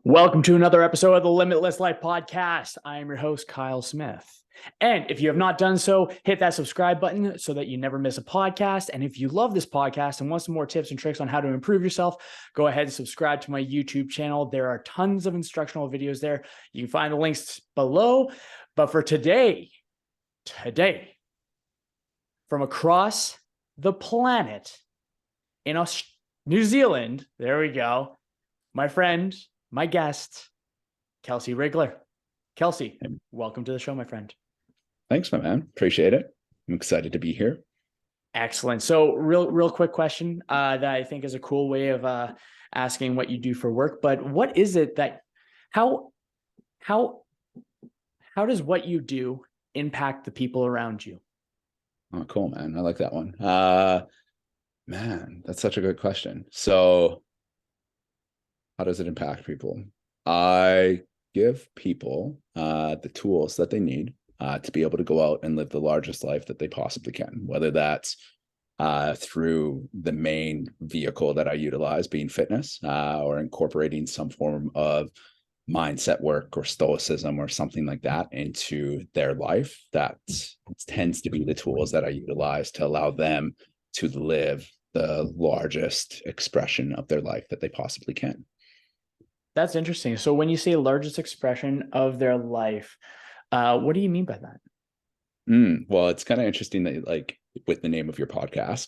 Welcome to another episode of the Limitless Life Podcast. I am your host, Kyle Smith. And if you have not done so, hit that subscribe button so that you never miss a podcast. And if you love this podcast and want some more tips and tricks on how to improve yourself, go ahead and subscribe to my YouTube channel. There are tons of instructional videos there. You can find the links below. But for today, from across the planet in New Zealand, there we go, my friend, my guest, Kelsey Rigler. Kelsey, welcome to the show, my friend. Thanks, my man. Appreciate it. I'm excited to be here. Excellent. So real quick question that I think is a cool way of asking what you do for work, but what is it that, how does what you do impact the people around you? Oh, cool, man. I like that one. Man, that's such a good question. So how does it impact people? I give people the tools that they need to be able to go out and live the largest life that they possibly can, whether that's through the main vehicle that I utilize, being fitness, or incorporating some form of mindset work or stoicism or something like that into their life. That tends to be the tools that I utilize to allow them to live the largest expression of their life that they possibly can. That's interesting. So when you say largest expression of their life, what do you mean by that? Well, it's kind of interesting that, like, with the name of your podcast,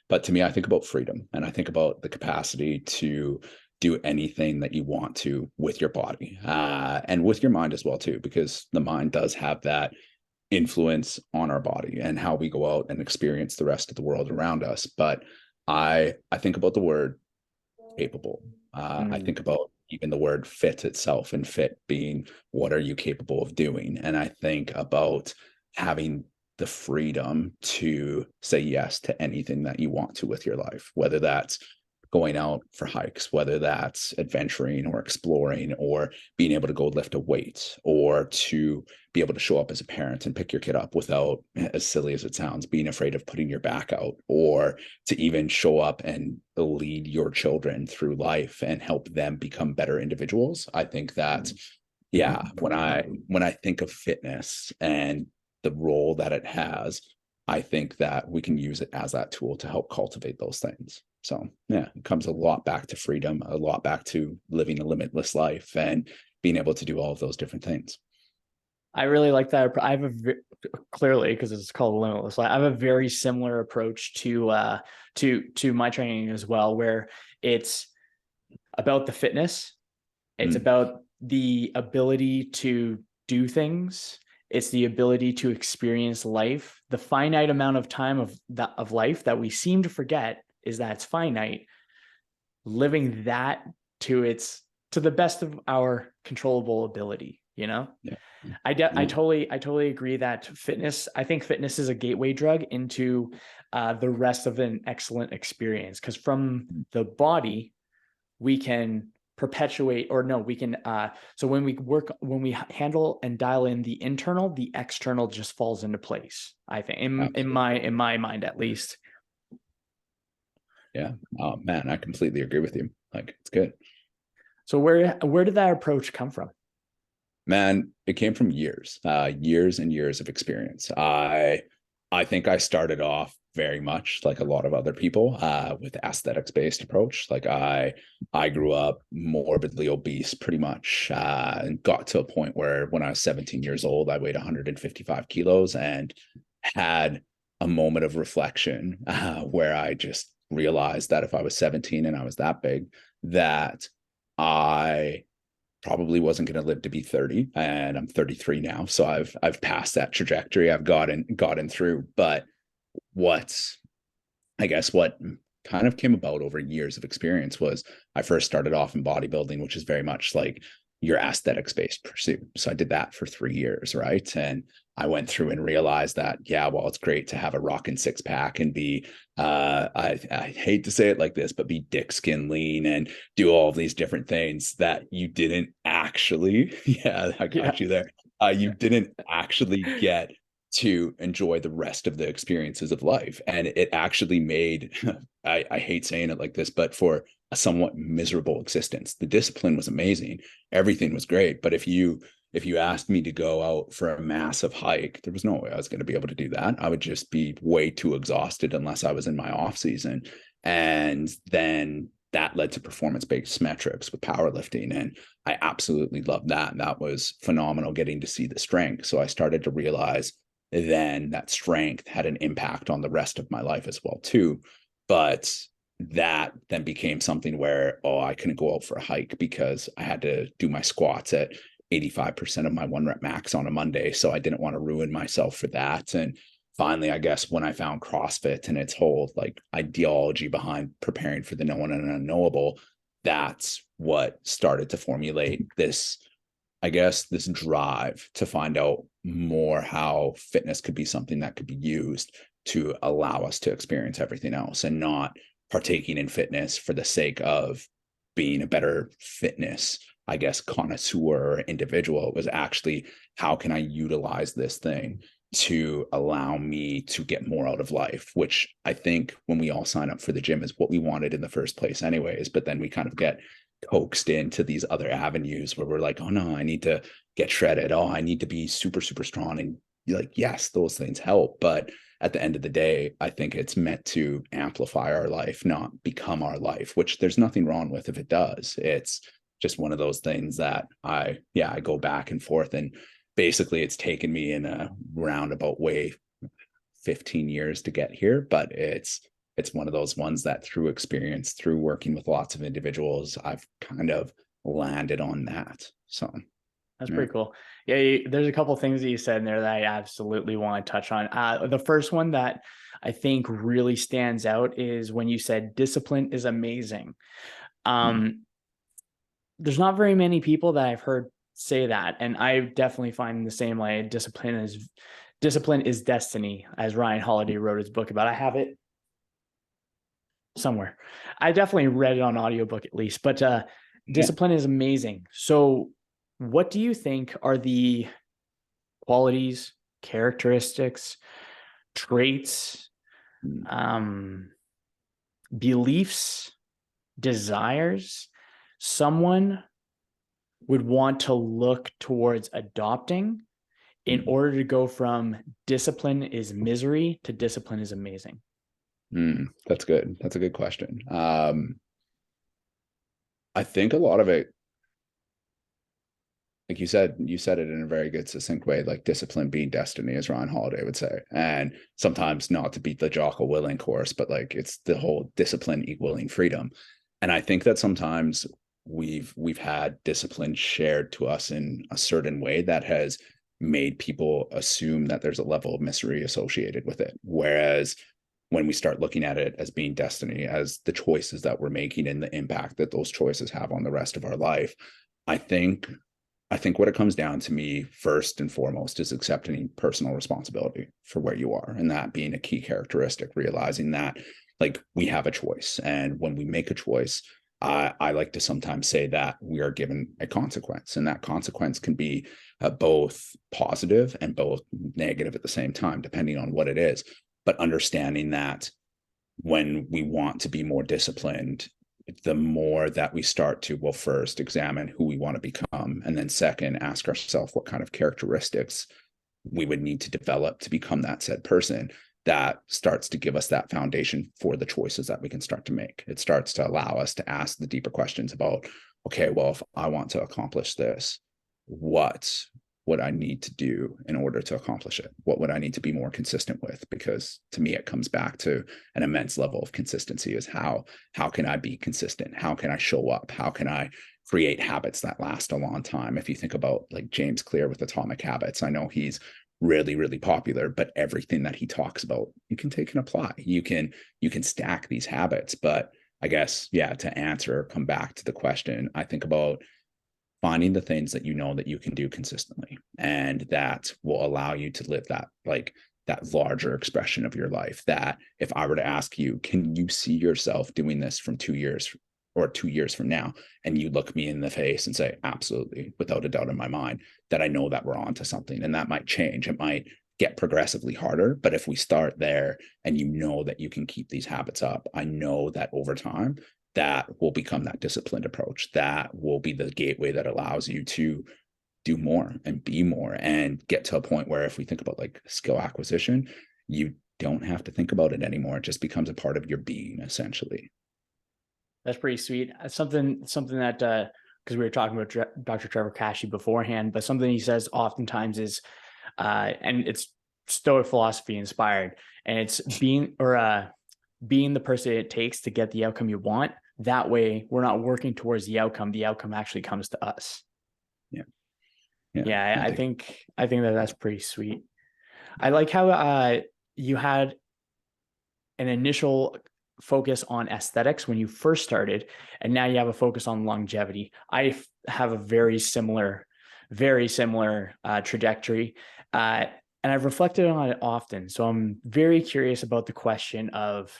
but to me, I think about freedom, and I think about the capacity to do anything that you want to with your body, and with your mind as well too, because the mind does have that influence on our body and how we go out and experience the rest of the world around us. But I think about the word capable. I think about even the word fit itself, and fit being what are you capable of doing? And I think about having the freedom to say yes to anything that you want to with your life, whether that's going out for hikes, whether that's adventuring or exploring, or being able to go lift a weight, or to be able to show up as a parent and pick your kid up without, as silly as it sounds, being afraid of putting your back out, or to even show up and lead your children through life and help them become better individuals. I think that, yeah, when I think of fitness and the role that it has, I think that we can use it as that tool to help cultivate those things. So yeah, it comes a lot back to freedom, a lot back to living a limitless life and being able to do all of those different things. I really like that. I have clearly, because it's called Limitless Life, I have a very similar approach to my training as well, where it's about the fitness. It's about the ability to do things. It's the ability to experience life. The finite amount of time of life that we seem to forget is that it's finite. Living that to the best of our controllable ability, you know? Yeah. I totally agree that fitness, I think fitness is a gateway drug into the rest of an excellent experience, because from the body we can perpetuate, or no, we can so when we handle and dial in the internal, the external just falls into place, I think, in my mind at least. Yeah. Oh man, I completely agree with you. Like, it's good. So where did that approach come from? Man, it came from years and years of experience. I think I started off very much like a lot of other people, with aesthetics-based approach. Like I grew up morbidly obese pretty much, and got to a point where when I was 17 years old, I weighed 155 kilos and had a moment of reflection, where I just realized that if I was 17 and I was that big, that I probably wasn't going to live to be 30, and I'm 33 now. So I've passed that trajectory. I've gotten through. But what kind of came about over years of experience was I first started off in bodybuilding, which is very much like your aesthetics-based pursuit. So I did that for 3 years, right? And I went through and realized that, yeah, well, it's great to have a rockin' six pack and be, I hate to say it like this, but be dick skin lean and do all of these different things that you didn't actually, yeah, I got you there. You didn't actually get to enjoy the rest of the experiences of life. And it actually made, I hate saying it like this, but for a somewhat miserable existence. The discipline was amazing. Everything was great. But if you asked me to go out for a massive hike, there was no way I was going to be able to do that. I would just be way too exhausted unless I was in my off season. And then that led to performance-based metrics with powerlifting. And I absolutely loved that. And that was phenomenal getting to see the strength. So I started to realize then that strength had an impact on the rest of my life as well too. But that then became something where, oh, I couldn't go out for a hike because I had to do my squats at 85% of my 1 rep max on a Monday. So I didn't want to ruin myself for that. And finally, I guess when I found CrossFit and its whole like ideology behind preparing for the known and unknowable, that's what started to formulate this, I guess, this drive to find out more how fitness could be something that could be used to allow us to experience everything else, and not partaking in fitness for the sake of being a better fitness, I guess, connoisseur or individual. It was actually, how can I utilize this thing to allow me to get more out of life, which I think when we all sign up for the gym is what we wanted in the first place anyways. But then we kind of get coaxed into these other avenues where we're like, oh no, I need to get shredded. Oh, I need to be super, super strong. And you're like, yes, those things help. But at the end of the day, I think it's meant to amplify our life, not become our life, which there's nothing wrong with if it does. It's just one of those things that I go back and forth. And basically it's taken me in a roundabout way 15 years to get here, but it's one of those ones that through experience, through working with lots of individuals, I've kind of landed on that. So that's pretty cool. Yeah, there's a couple of things that you said in there that I absolutely want to touch on. The first one that I think really stands out is when you said discipline is amazing. There's not very many people that I've heard say that, and I definitely find the same way. Discipline is destiny, as Ryan Holiday wrote his book about. I have it somewhere. I definitely read it on audiobook at least, but discipline is amazing. So what do you think are the qualities, characteristics, traits, beliefs, desires someone would want to look towards adopting in order to go from discipline is misery to discipline is amazing? That's good. That's a good question. I think a lot of it, like you said it in a very good, succinct way, like discipline being destiny, as Ryan Holiday would say. And sometimes not to beat the Jocko Willink horse, but like it's the whole discipline equaling freedom. And I think that sometimes we've had discipline shared to us in a certain way that has made people assume that there's a level of misery associated with it. Whereas when we start looking at it as being destiny, as the choices that we're making and the impact that those choices have on the rest of our life, I think what it comes down to me first and foremost is accepting personal responsibility for where you are, and that being a key characteristic, realizing that like we have a choice. And when we make a choice, I like to sometimes say that we are given a consequence, and that consequence can be both positive and both negative at the same time, depending on what it is. But understanding that when we want to be more disciplined, the more that we start to, well, first examine who we want to become, and then second, ask ourselves what kind of characteristics we would need to develop to become that said person, that starts to give us that foundation for the choices that we can start to make. It starts to allow us to ask the deeper questions about, okay, well, if I want to accomplish this, what would I need to do in order to accomplish it? What would I need to be more consistent with? Because to me, it comes back to an immense level of consistency, is how can I be consistent? How can I show up? How can I create habits that last a long time? If you think about like James Clear with Atomic Habits, I know he's really, really popular, but everything that he talks about, you can take and apply. You can stack these habits. But I guess, to answer, come back to the question, I think about finding the things that you know that you can do consistently, and that will allow you to live that, like that larger expression of your life. That if I were to ask you, can you see yourself doing this from 2 years or 2 years from now? And you look me in the face and say, absolutely, without a doubt in my mind, that I know that we're on to something. And that might change. It might get progressively harder. But if we start there and you know that you can keep these habits up, I know that over time that will become that disciplined approach. That will be the gateway that allows you to do more and be more and get to a point where, if we think about like skill acquisition, you don't have to think about it anymore. It just becomes a part of your being, essentially. That's pretty sweet. Something that, because we were talking about Dr. Trevor Kashey beforehand, but something he says oftentimes is, and it's Stoic philosophy inspired, and it's being the person it takes to get the outcome you want. That way we're not working towards the outcome. The outcome actually comes to us. Yeah. I think that's pretty sweet. I like how you had an initial focus on aesthetics when you first started, and now you have a focus on longevity. I have a very similar trajectory, and I've reflected on it often. So I'm very curious about the question of,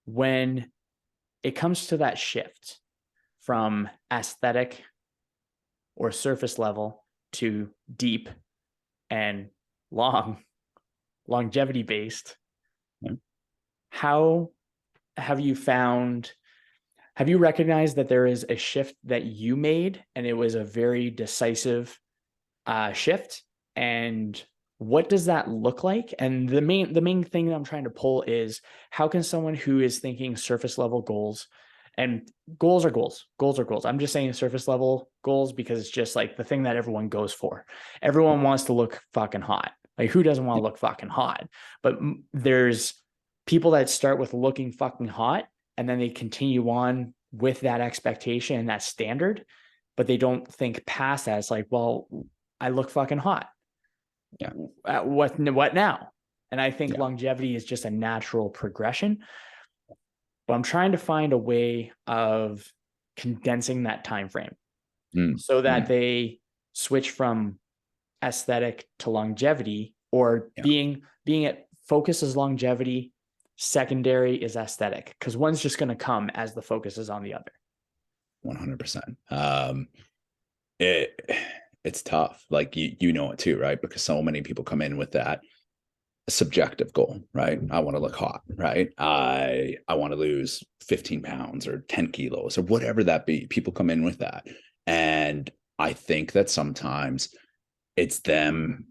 when it comes to that shift from aesthetic or surface level to deep and longevity based, how have you recognized that there is a shift that you made, and it was a very decisive shift? And what does that look like? And the main thing that I'm trying to pull is, how can someone who is thinking surface level goals, and goals are goals. I'm just saying surface level goals because it's just like the thing that everyone goes for. Everyone wants to look fucking hot. Like, who doesn't want to look fucking hot? But there's people that start with looking fucking hot, and then they continue on with that expectation and that standard, but they don't think past that. It's like, well, I look fucking hot. Yeah. What now? And I think longevity is just a natural progression. But I'm trying to find a way of condensing that time frame so that they switch from aesthetic to longevity, or being it focuses longevity, secondary is aesthetic, because one's just going to come as the focus is on the other. 100%. It's tough. Like, you know it too, right? Because so many people come in with that subjective goal, right? I want to look hot, right? I want to lose 15 pounds or 10 kilos or whatever that be. People come in with that. And I think that sometimes it's them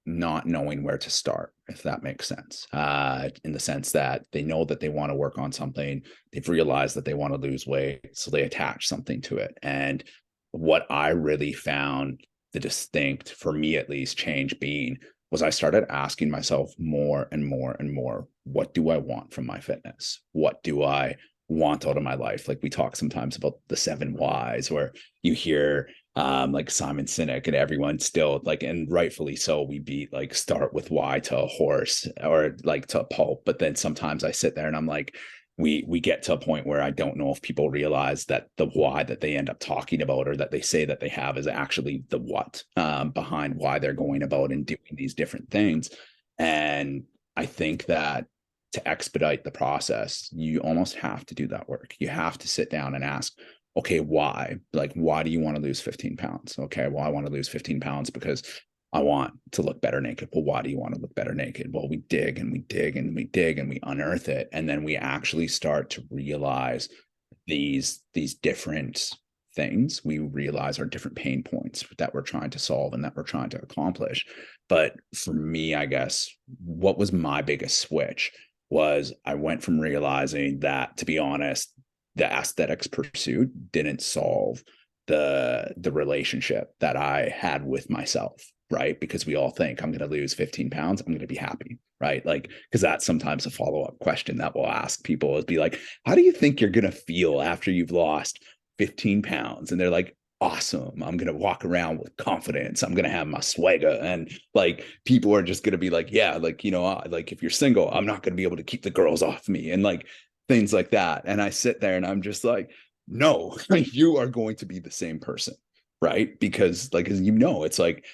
not knowing where to start, if that makes sense, in the sense that they know that they want to work on something. They've realized that they want to lose weight, so they attach something to it. And what I really found the distinct, for me at least, change being, was I started asking myself more and more and more, what do I want from my fitness? What do I want out of my life? Like, we talk sometimes about the 7 whys, where you hear like Simon Sinek and everyone still, like, and rightfully so, we beat like start with why to a horse or like to a pulp. But then sometimes I sit there and I'm like, we get to a point where I don't know if people realize that the why that they end up talking about, or that they say that they have, is actually the what behind why they're going about and doing these different things. And I think that to expedite the process, you almost have to do that work. You have to sit down and ask, okay, why? Like, why do you want to lose 15 pounds? Okay, well, I want to lose 15 pounds because I want to look better naked. Well, why do you want to look better naked? Well, we dig and we dig and we dig and we unearth it. And then we actually start to realize these different things. We realize our different pain points that we're trying to solve and that we're trying to accomplish. But for me, I guess, what was my biggest switch was I went from realizing that, to be honest, the aesthetics pursuit didn't solve the relationship that I had with myself, right? Because we all think, I'm going to lose 15 pounds, I'm going to be happy, right? Like, because that's sometimes a follow-up question that we'll ask people, is be like, how do you think you're going to feel after you've lost 15 pounds? And they're like, awesome, I'm going to walk around with confidence, I'm going to have my swagger. And like, people are just going to be like, yeah, like, you know, like, if you're single, I'm not going to be able to keep the girls off me, and like things like that. And I sit there and I'm just like, no, you are going to be the same person, right? Because, like, as you know, it's like,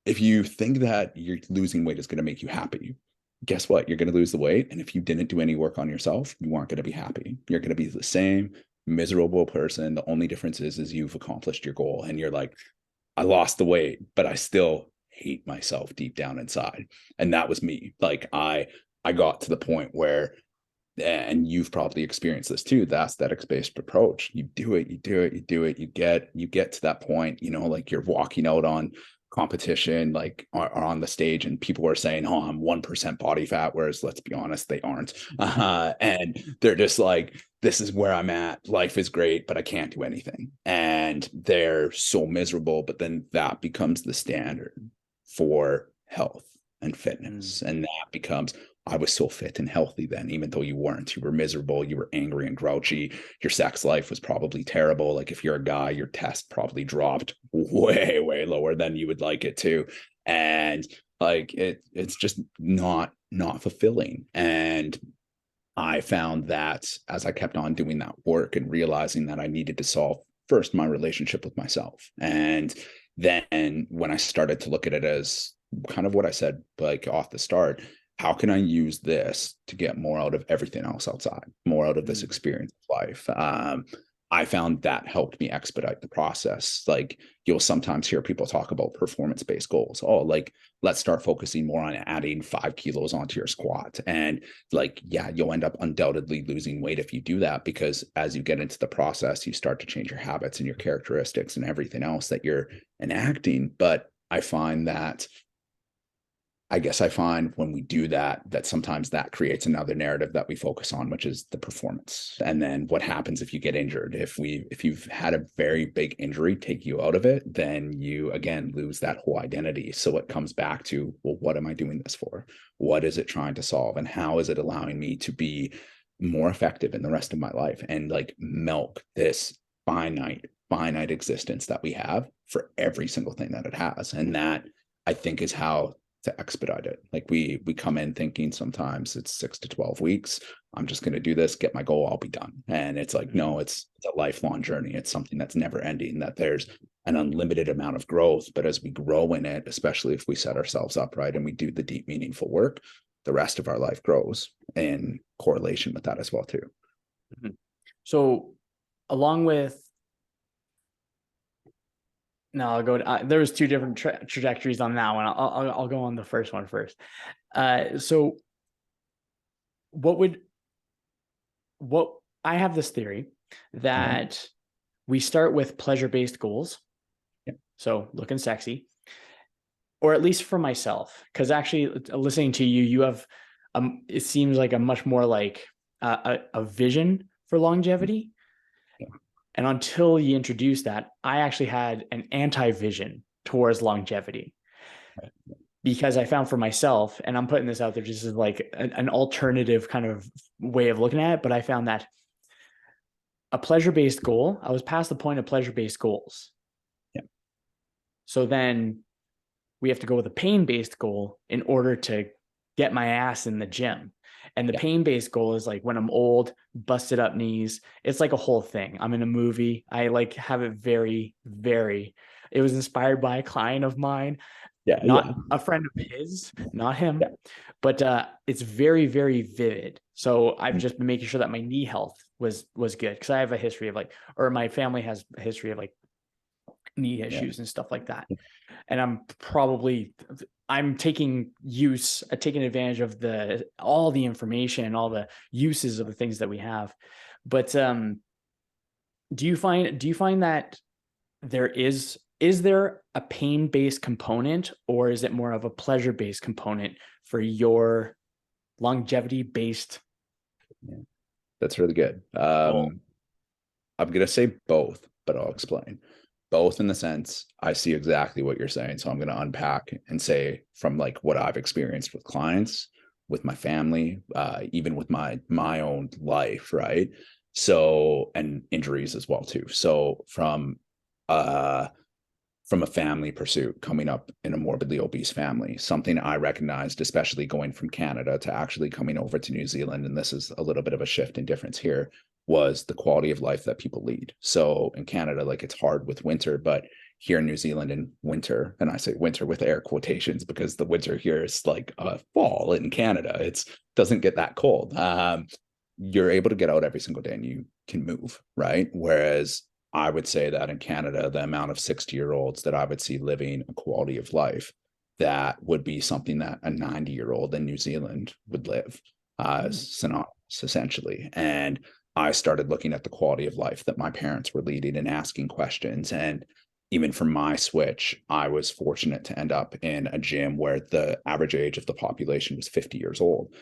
if you think that you're losing weight is going to make you happy, guess what? You're going to lose the weight. And if you didn't do any work on yourself, you aren't going to be happy. You're going to be the same miserable person. The only difference is you've accomplished your goal, and you're like, I lost the weight, but I still hate myself deep down inside. And that was me. Like I got to the point where, and you've probably experienced this too, the aesthetics based approach. You do it, you do it, you do it, you get to that point, you know, like you're walking out on competition, like or on the stage, and people are saying, oh, I'm 1% body fat, whereas let's be honest, they aren't. And they're just like, this is where I'm at, life is great, but I can't do anything, and they're so miserable. But then that becomes the standard for health and fitness, and that becomes, I was so fit and healthy then, even though you weren't. You were miserable, you were angry and grouchy. Your sex life was probably terrible. Like if you're a guy, your test probably dropped way, way lower than you would like it to. And like it's just not fulfilling. And I found that as I kept on doing that work and realizing that I needed to solve first my relationship with myself. And then when I started to look at it as kind of what I said, like off the start, how can I use this to get more out of everything else outside, more out of this experience of life? I found that helped me expedite the process. Like you'll sometimes hear people talk about performance-based goals. Oh, like let's start focusing more on adding 5 kilos onto your squat. And like, yeah, you'll end up undoubtedly losing weight if you do that, because as you get into the process, you start to change your habits and your characteristics and everything else that you're enacting. But I find that when we do that, that sometimes that creates another narrative that we focus on, which is the performance. And then what happens if you get injured? If you've had a very big injury take you out of it, then you again lose that whole identity. So it comes back to, well, what am I doing this for? What is it trying to solve? And how is it allowing me to be more effective in the rest of my life and like milk this finite existence that we have for every single thing that it has? And that, I think, is how to expedite it. Like we come in thinking sometimes it's 6 to 12 weeks. I'm just going to do this, get my goal, I'll be done. And it's like, no, it's a lifelong journey. It's something that's never ending, that there's an unlimited amount of growth. But as we grow in it, especially if we set ourselves up right and we do the deep, meaningful work, the rest of our life grows in correlation with that as well too. Mm-hmm. So along with, no, I'll go. There was two different trajectories on that one. I'll go on the first one first. So, what I have this theory that we start with pleasure-based goals. Yep. So looking sexy, or at least for myself, because actually listening to you, you have it seems like a much more like a vision for longevity. Yeah. And until you introduce that, I actually had an anti-vision towards longevity, because I found for myself, and I'm putting this out there just as like an alternative kind of way of looking at it, but I found that a pleasure-based goal, I was past the point of pleasure-based goals. Yeah. So then we have to go with a pain-based goal in order to get my ass in the gym. And the pain-based goal is like when I'm old, busted up knees. It's like a whole thing. I'm in a movie. I like have it very, very, it was inspired by a client of mine. Not a friend of his, not him, but it's very, very vivid. So I've just been making sure that my knee health was good, because I have a history of like, or my family has a history of like knee issues and stuff like that. And I'm taking advantage of all the information, all the uses of the things that we have. But do you find that is there a pain-based component, or is it more of a pleasure-based component for your longevity-based? Yeah, that's really good. I'm going to say both, but I'll explain. Both in the sense, I see exactly what you're saying. So I'm going to unpack and say from like what I've experienced with clients, with my family, even with my own life, right? So, and injuries as well too. So from a family pursuit, coming up in a morbidly obese family, something I recognized, especially going from Canada to actually coming over to New Zealand, and this is a little bit of a shift in difference here, was the quality of life that people lead. So in Canada, like it's hard with winter, but here in New Zealand in winter, and I say winter with air quotations because the winter here is like a fall in Canada. It doesn't get that cold. You're able to get out every single day and you can move, right? Whereas I would say that in Canada, the amount of 60-year-olds that I would see living a quality of life that would be something that a 90-year-old in New Zealand would live, synonymous essentially. And I started looking at the quality of life that my parents were leading and asking questions. And even for my switch, I was fortunate to end up in a gym where the average age of the population was 50 years old.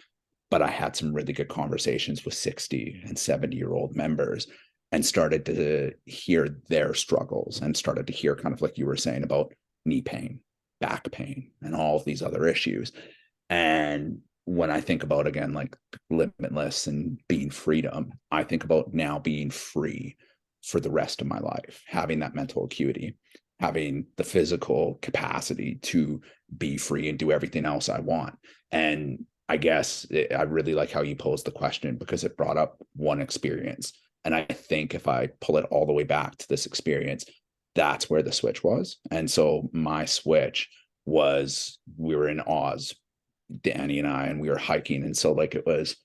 But I had some really good conversations with 60 and 70-year-old members and started to hear their struggles and started to hear, kind of like you were saying, about knee pain, back pain, and all of these other issues. And when I think about, again, like limitless and being freedom, I think about now being free for the rest of my life, having that mental acuity, having the physical capacity to be free and do everything else I want. And I guess I really like how you posed the question, because it brought up one experience. And I think if I pull it all the way back to this experience, that's where the switch was. And so my switch was, we were in Oz, Danny and I, and we were hiking. And so like it was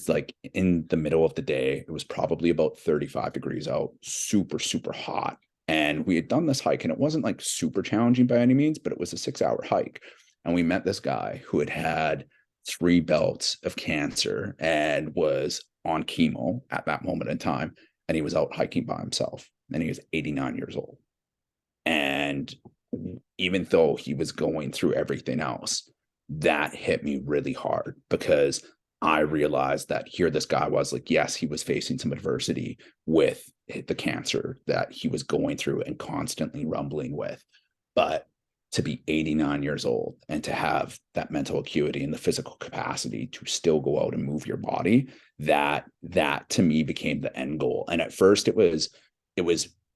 like in the middle of the day. It was probably about 35 degrees out, super, super hot. And we had done this hike, and it wasn't like super challenging by any means, but it was a 6-hour hike. And we met this guy who had had 3 bouts of cancer and was on chemo at that moment in time. And he was out hiking by himself, and he was 89 years old. And even though he was going through everything else, that hit me really hard, because I realized that here this guy was like, yes, he was facing some adversity with the cancer that he was going through and constantly rumbling with. But to be 89 years old and to have that mental acuity and the physical capacity to still go out and move your body, that to me became the end goal. And at first it was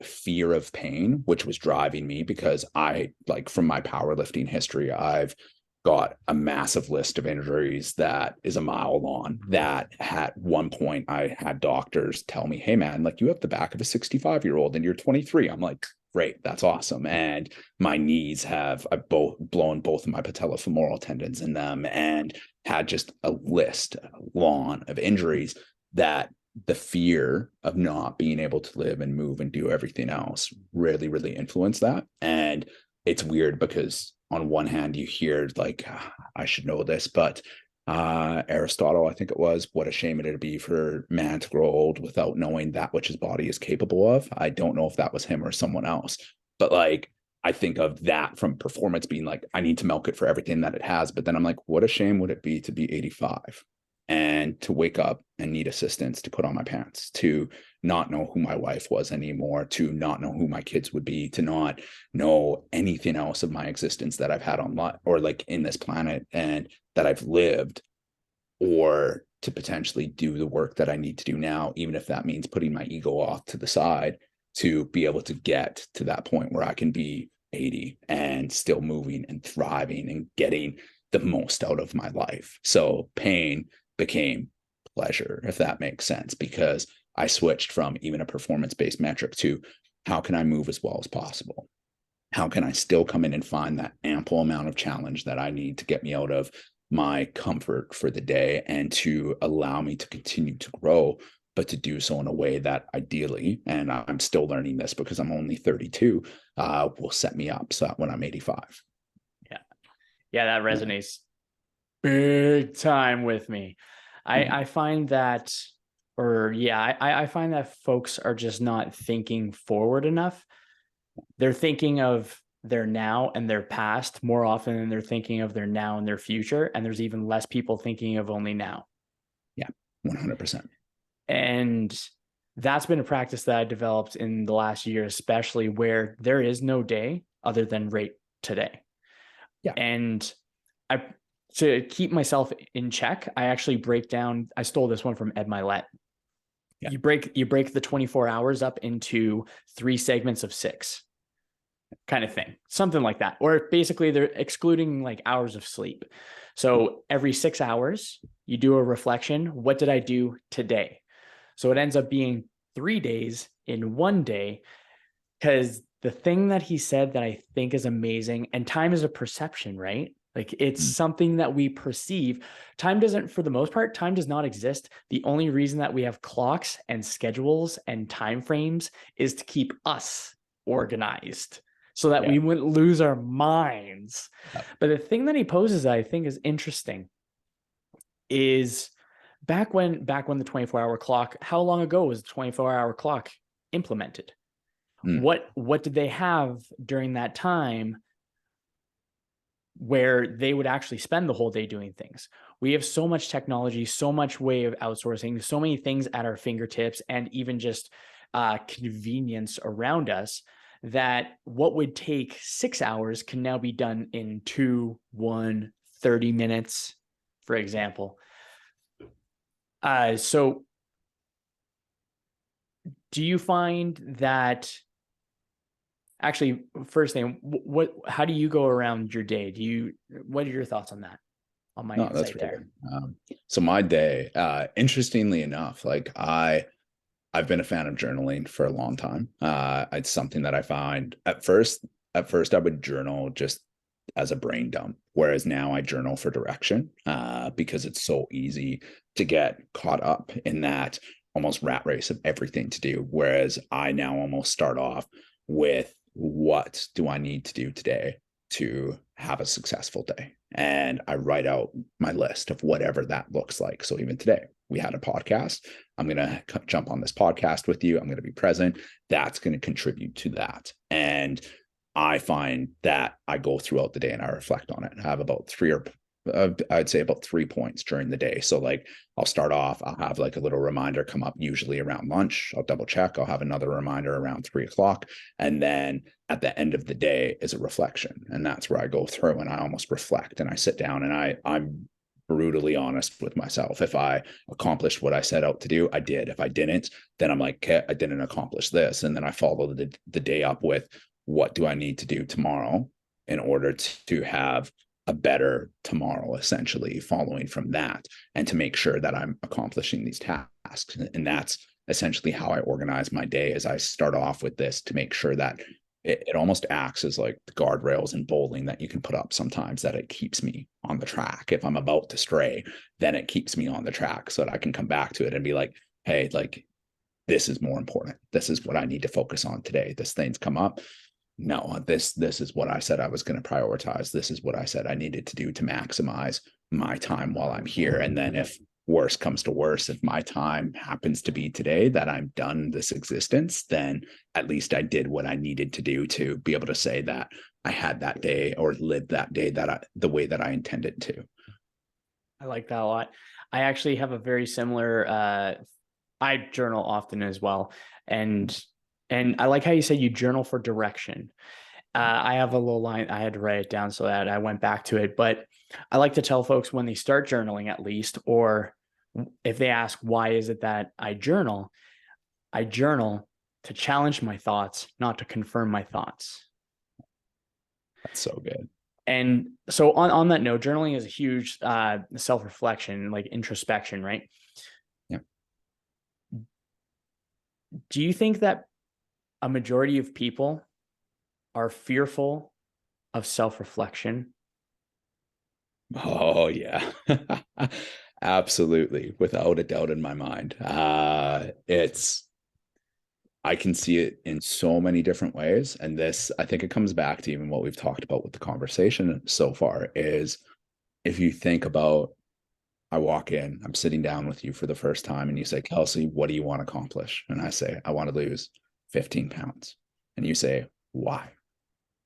fear of pain, which was driving me, because I, like, from my powerlifting history, I've got a massive list of injuries that is a mile long, that at one point I had doctors tell me, hey man, like, you have the back of a 65-year-old and you're 23. I'm like, great, that's awesome. And my knees I've blown both of my patellofemoral tendons in them, and had just a list long of injuries that the fear of not being able to live and move and do everything else really, really influenced that. And it's weird, because on one hand you hear like, I should know this, but Aristotle, I think it was, what a shame it'd be for man to grow old without knowing that which his body is capable of. I don't know if that was him or someone else, but like, I think of that from performance being like, I need to milk it for everything that it has. But then I'm like, what a shame would it be to be 85 and to wake up and need assistance to put on my pants, to not know who my wife was anymore, to not know who my kids would be, to not know anything else of my existence that I've had on or like in this planet and that I've lived, or to potentially do the work that I need to do now, even if that means putting my ego off to the side, to be able to get to that point where I can be 80 and still moving and thriving and getting the most out of my life. So pain became pleasure, if that makes sense, because I switched from even a performance-based metric to how can I move as well as possible? How can I still come in and find that ample amount of challenge that I need to get me out of my comfort for the day and to allow me to continue to grow, but to do so in a way that ideally, and I'm still learning this because I'm only 32, will set me up so that when I'm 85. Yeah, that resonates big time with me. I find that, I find that folks are just not thinking forward enough. They're thinking of their now and their past more often than they're thinking of their now and their future. And there's even less people thinking of only now. Yeah, 100%. And that's been a practice that I developed in the last year, especially, where there is no day other than right today. Yeah. And to keep myself in check, I actually break down, I stole this one from Ed Milet. Yeah. You break the 24 hours up into 3 segments of 6 kind of thing, something like that. Or basically they're excluding like hours of sleep. So every 6 hours you do a reflection. What did I do today? So it ends up being 3 days in 1 day, because the thing that he said that I think is amazing, and time is a perception, right? Like it's something that we perceive. Time doesn't, for the most part, time does not exist. The only reason that we have clocks and schedules and time frames is to keep us organized so that we wouldn't lose our minds. But the thing that he poses, I think, is interesting is back when the 24-hour clock, how long ago was the 24-hour clock implemented? What did they have during that time where they would actually spend the whole day doing things? We have so much technology, so much way of outsourcing, so many things at our fingertips, and even just convenience around us, that what would take 6 hours can now be done in 2, 1, 30 minutes, for example. So do you find that, actually, first thing, how do you go around your day? What are your thoughts on that? On my insight there. So my day, interestingly enough, like I've been a fan of journaling for a long time. It's something that I find at first I would journal just as a brain dump, whereas now I journal for direction, because it's so easy to get caught up in that almost rat race of everything to do. Whereas I now almost start off with, what do I need to do today to have a successful day? And I write out my list of whatever that looks like. So even today, we had a podcast. I'm going to jump on this podcast with you. I'm going to be present. That's going to contribute to that. And I find that I go throughout the day and I reflect on it. I have about I'd say about 3 points during the day. So like I'll start off, I'll have like a little reminder come up usually around lunch. I'll double check. I'll have another reminder around 3 o'clock. And then at the end of the day is a reflection. And that's where I go through and I almost reflect and I sit down and I'm brutally honest with myself. If I accomplished what I set out to do, I did. If I didn't, then I'm like, okay, I didn't accomplish this. And then I follow the day up with, what do I need to do tomorrow in order to have a better tomorrow, essentially following from that, and to make sure that I'm accomplishing these tasks. And that's essentially how I organize my day. As I start off with this to make sure that it almost acts as like the guardrails in bowling that you can put up sometimes, that it keeps me on the track. If I'm about to stray, then it keeps me on the track so that I can come back to it and be like, hey, like, this is more important. This is what I need to focus on today. This thing's come up. No, this is what I said I was going to prioritize. This is what I said I needed to do to maximize my time while I'm here. And then if worse comes to worse, if my time happens to be today that I'm done this existence, then at least I did what I needed to do to be able to say that I had that day or lived that day the way that I intended to. I like that a lot. I actually have a very similar, I journal often as well. And I like how you said you journal for direction. I have a little line, I had to write it down so that I went back to it. But I like to tell folks when they start journaling, at least, or if they ask, why is it that I journal to challenge my thoughts, not to confirm my thoughts. That's so good. And so on that note, journaling is a huge self-reflection, like introspection, right? Yeah. Do you think that a majority of people are fearful of self-reflection? Oh, yeah. Absolutely. Without a doubt in my mind. I can see it in so many different ways. And this, I think it comes back to even what we've talked about with the conversation so far is, if you think about, I walk in, I'm sitting down with you for the first time and you say, Kelsey, what do you want to accomplish? And I say, I want to lose 15 pounds. And you say, why?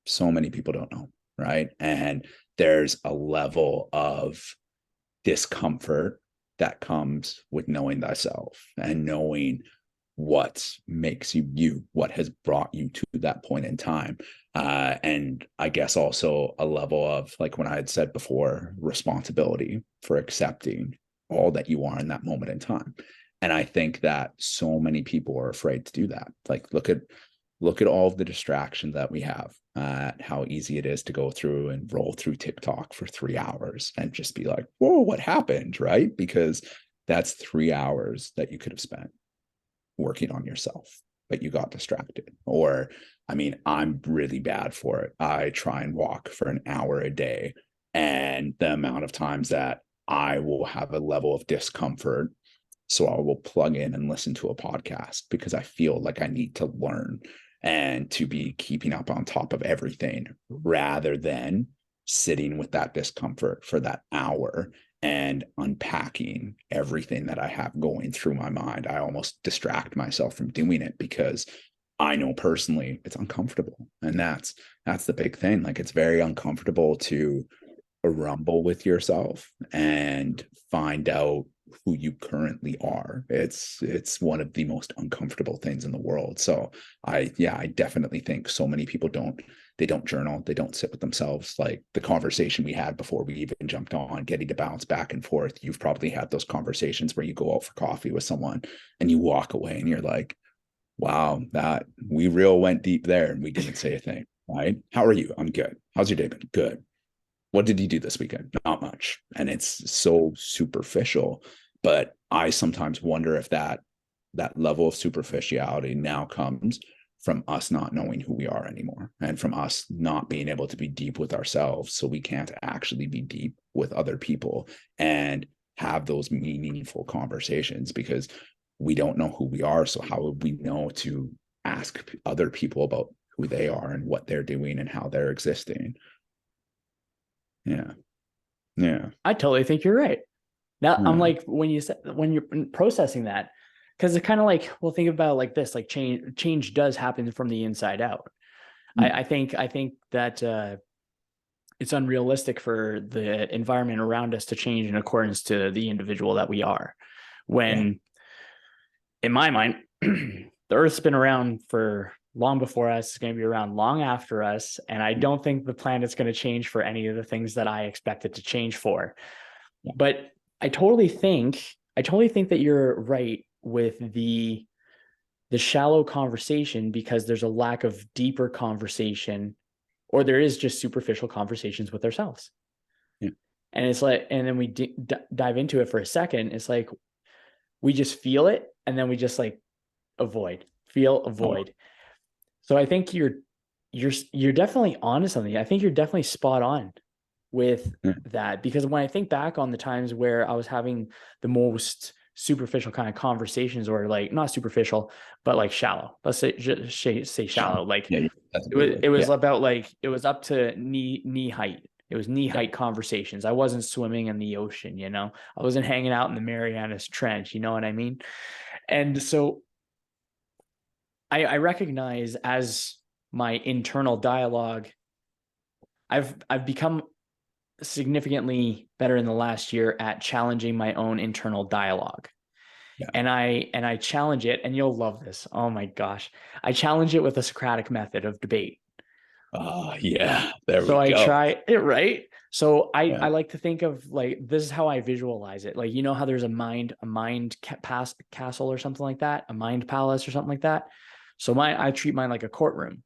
So many people don't know, right? And there's a level of discomfort that comes with knowing thyself and knowing what makes you, what has brought you to that point in time. And I guess also a level of, like when I had said before, responsibility for accepting all that you are in that moment in time. And I think that so many people are afraid to do that. Like, look at all of the distractions that we have, how easy it is to go through and roll through TikTok for 3 hours and just be like, whoa, what happened? Right? Because that's 3 hours that you could have spent working on yourself, but you got distracted. Or, I mean, I'm really bad for it. I try and walk for an hour a day and the amount of times that I will have a level of discomfort. So I will plug in and listen to a podcast because I feel like I need to learn and to be keeping up on top of everything rather than sitting with that discomfort for that hour and unpacking everything that I have going through my mind. I almost distract myself from doing it because I know personally it's uncomfortable. And that's the big thing. Like, it's very uncomfortable to rumble with yourself and find out who you currently are. It's one of the most uncomfortable things in the world. So I definitely think so many people don't journal, they don't sit with themselves. Like the conversation we had before we even jumped on, getting to bounce back and forth. You've probably had those conversations where you go out for coffee with someone and you walk away and you're like, wow, that we real went deep there and we didn't say a thing. Right? How are you? I'm good. How's your day been? Good. What did you do this weekend? Not much. And it's so superficial. But I sometimes wonder if that level of superficiality now comes from us not knowing who we are anymore, and from us not being able to be deep with ourselves. So we can't actually be deep with other people and have those meaningful conversations because we don't know who we are. So how would we know to ask other people about who they are and what they're doing and how they're existing? Yeah. Yeah. I totally think you're right. Now I'm Yeah. like, when you're processing that, because it's kind of like, well, think about it like this, like change does happen from the inside out. Mm. I think that it's unrealistic for the environment around us to change in accordance to the individual that we are. Yeah. When, in my mind, the Earth's been around for long before us, it's going to be around long after us, and I don't think the planet's going to change for any of the things that I expect it to change for. Yeah. But I totally think that you're right with the shallow conversation, because there's a lack of deeper conversation, or there is just superficial conversations with ourselves. Yeah. And it's like, and then we dive into it for a second. It's like we just feel it, and then we just like Oh, avoid. So I think you're definitely onto something. I think you're definitely spot on with yeah. that, because when I think back on the times where I was having the most superficial kind of conversations, or like not superficial, but like shallow, let's say, just say Shallow. shallow, like Yeah. Yeah. That's a good word. it was Yeah. about, like, it was up to knee height. It was knee Yeah. height conversations. I wasn't swimming in the ocean, I wasn't hanging out in the Marianas Trench, you know what I mean? And so I recognize, as my internal dialogue, I've become significantly better in the last year at challenging my own internal dialogue. Yeah. And I challenge it, and you'll love this. Oh my gosh. I challenge it with the Socratic method of debate. Yeah. There So we I go. try it, right? So Yeah. I like to think of, like, this is how I visualize it. Like, how there's a mind castle or something like that, a mind palace or something like that. So I treat mine like a courtroom,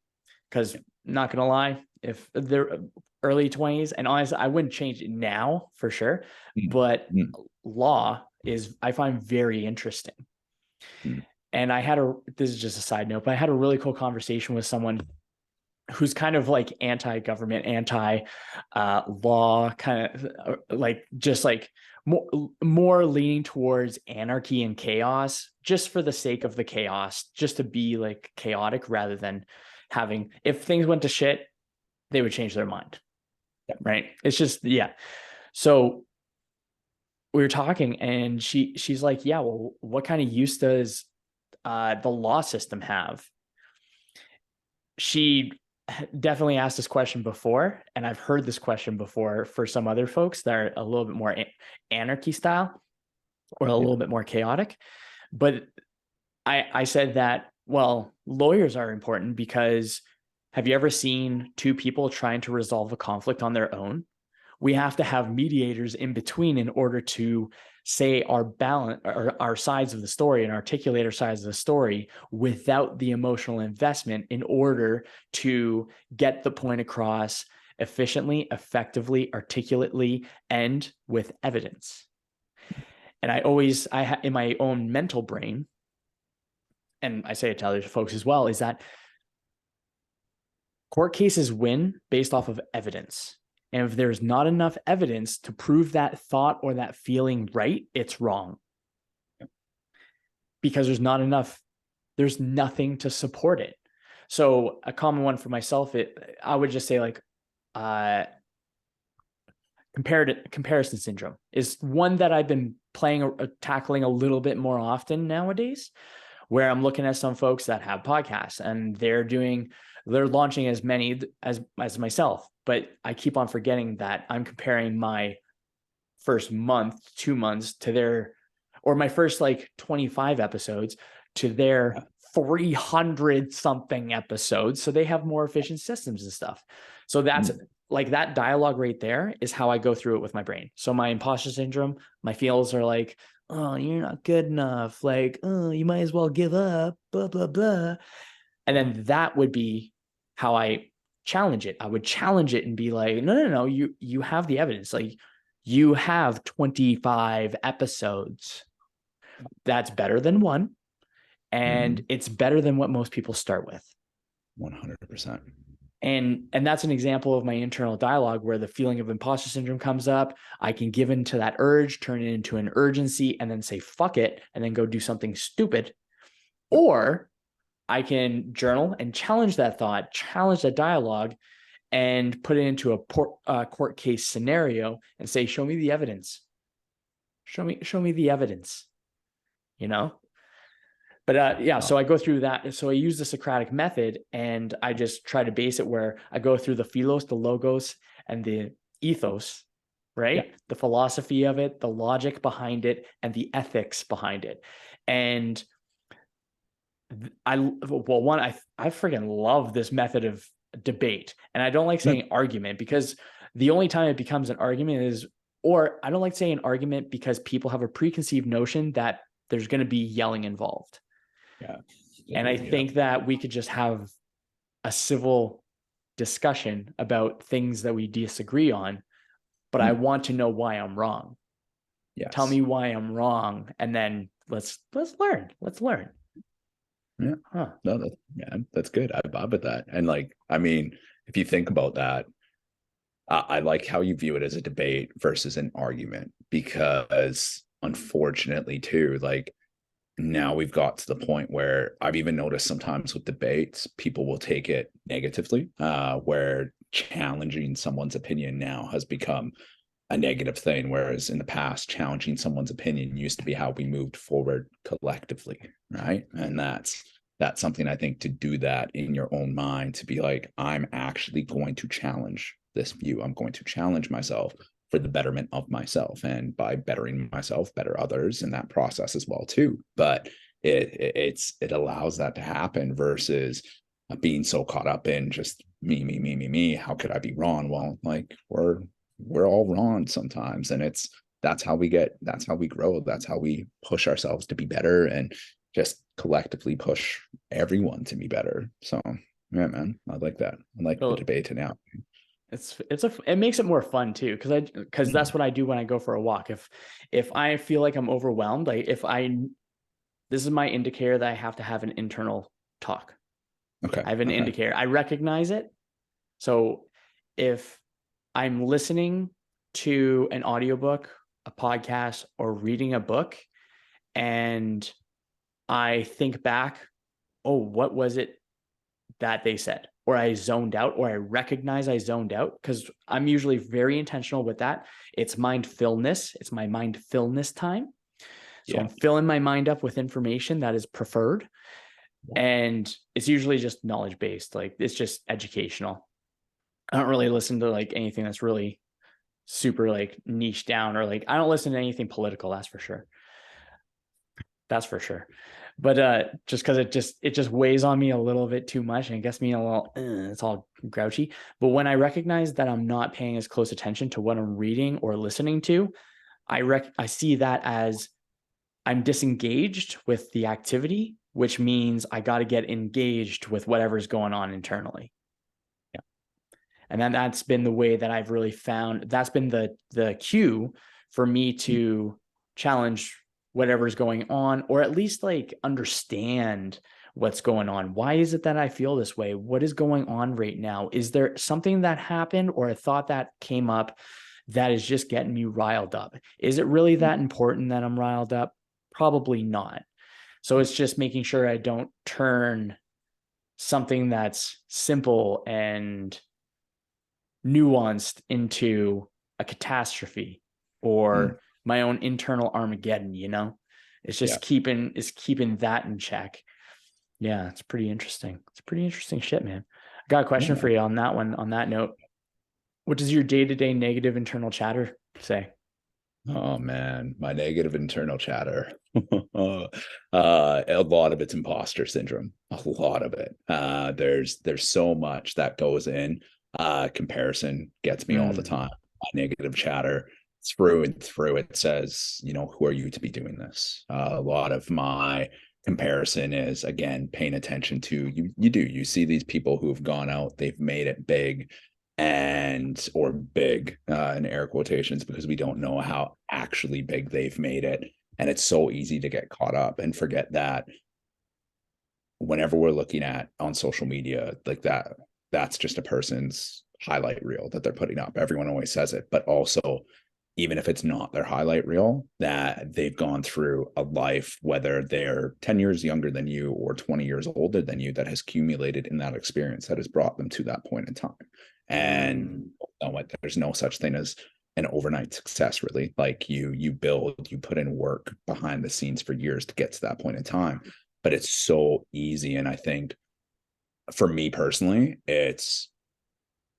because, not gonna lie, if they're early 20s, and honestly, I wouldn't change it now for sure, Mm. but Mm. law is, I find, very interesting. Mm. And this is just a side note, but I had a really cool conversation with someone who's kind of like anti-government, anti-law, kind of like, just like more leaning towards anarchy and chaos, just for the sake of the chaos, just to be like chaotic, rather than having, if things went to shit, they would change their mind. Yeah. Right. It's just, yeah. So we were talking, and she's like, yeah, well, what kind of use does the law system have? She definitely asked this question before, and I've heard this question before for some other folks that are a little bit more anarchy style, or a Yeah. little bit more chaotic. But I said that, well, lawyers are important, because have you ever seen two people trying to resolve a conflict on their own? We have to have mediators in between in order to say our balance, or our sides of the story, and articulate our sides of the story without the emotional investment, in order to get the point across efficiently, effectively, articulately, and with evidence. And in my own mental brain, and I say it to other folks as well, is that court cases win based off of evidence. And if there's not enough evidence to prove that thought or that feeling right, it's wrong. Because there's nothing to support it. So a common one for myself, I would just say like comparison syndrome is one that I've been tackling a little bit more often nowadays, where I'm looking at some folks that have podcasts and they're launching as many as myself, but I keep on forgetting that I'm comparing my first month, 2 months or my first like 25 episodes to their 300 something episodes. So they have more efficient systems and stuff. So that's like that dialogue right there is how I go through it with my brain. So my imposter syndrome, my feels are like, oh, you're not good enough. Like, oh, you might as well give up, blah, blah, blah. And then that would be how I challenge it. I would challenge it and be like, no, you have the evidence. Like you have 25 episodes. That's better than one. And it's better than what most people start with. 100%. And that's an example of my internal dialogue where the feeling of imposter syndrome comes up. I can give into that urge, turn it into an urgency, and then say, fuck it, and then go do something stupid. Or I can journal and challenge that thought, challenge that dialogue, and put it into a court case scenario and say, show me the evidence. Show me the evidence, you know? But so I go through that. So I use the Socratic method and I just try to base it where I go through the philos, the logos, and the ethos, right? Yeah. The philosophy of it, the logic behind it, and the ethics behind it. And I freaking love this method of debate. And I don't like saying argument because the only time it becomes an argument is, or I don't like saying argument because people have a preconceived notion that there's going to be yelling involved. Yeah. And I think that we could just have a civil discussion about things that we disagree on, but I want to know why I'm wrong. Yes. Tell me why I'm wrong. And then let's learn. Let's learn. Yeah. Huh. No, that's good. I vibe with that. And like, I mean, if you think about that, I like how you view it as a debate versus an argument, because unfortunately too, like now we've got to the point where I've even noticed sometimes with debates, people will take it negatively, where challenging someone's opinion now has become a negative thing. Whereas in the past, challenging someone's opinion used to be how we moved forward collectively. Right. And that's something I think, to do that in your own mind, to be like, I'm actually going to challenge this view. I'm going to challenge myself for the betterment of myself, and by bettering myself, better others in that process as well too. But it allows that to happen versus being so caught up in just me. How could I be wrong? Well, like we're all wrong sometimes, and that's how we grow. That's how we push ourselves to be better, and just collectively push everyone to be better. So yeah, man, I like that. I like the debate now. It makes it more fun too, because that's what I do when I go for a walk. If I feel like I'm overwhelmed, like this is my indicator that I have to have an internal talk. Okay. I have an indicator. I recognize it. So if I'm listening to an audiobook, a podcast, or reading a book, and I think back, oh, what was it that they said? Or I zoned out, or I recognize I zoned out, because I'm usually very intentional with that. It's mindfulness. It's my mindfulness time. So I'm filling my mind up with information that is preferred. And it's usually just knowledge-based. Like it's just educational. I don't really listen to like anything that's really super like niche down, or like I don't listen to anything political. That's for sure. But just because it just weighs on me a little bit too much, and it gets me a little, it's all grouchy. But when I recognize that I'm not paying as close attention to what I'm reading or listening to, I see that as I'm disengaged with the activity, which means I got to get engaged with whatever's going on internally. Yeah. And then that's been the way that I've really found, that's been the cue for me to challenge whatever's going on, or at least like understand what's going on. Why is it that I feel this way? What is going on right now? Is there something that happened or a thought that came up that is just getting me riled up? Is it really that important that I'm riled up? Probably not. So it's just making sure I don't turn something that's simple and nuanced into a catastrophe or my own internal Armageddon, you know? It's just keeping that in check. Yeah, it's pretty interesting. It's pretty interesting shit, man. I got a question for you on that one. On that note, what does your day-to-day negative internal chatter say? Oh man, my negative internal chatter. A lot of it's imposter syndrome. A lot of it. There's so much that goes in. Comparison gets me all the time. My negative chatter through and through. It says, who are you to be doing this? A lot of my comparison is, again, paying attention to you. You see these people who have gone out, they've made it big, or big in air quotations, because we don't know how actually big they've made it. And it's so easy to get caught up and forget that whenever we're looking at on social media, like that's just a person's highlight reel that they're putting up. Everyone always says it, but also, even if it's not their highlight reel, that they've gone through a life, whether they're 10 years younger than you or 20 years older than you, that has accumulated in that experience that has brought them to that point in time. And there's no such thing as an overnight success, really. Like you build, you put in work behind the scenes for years to get to that point in time. But it's so easy. And I think for me personally, it's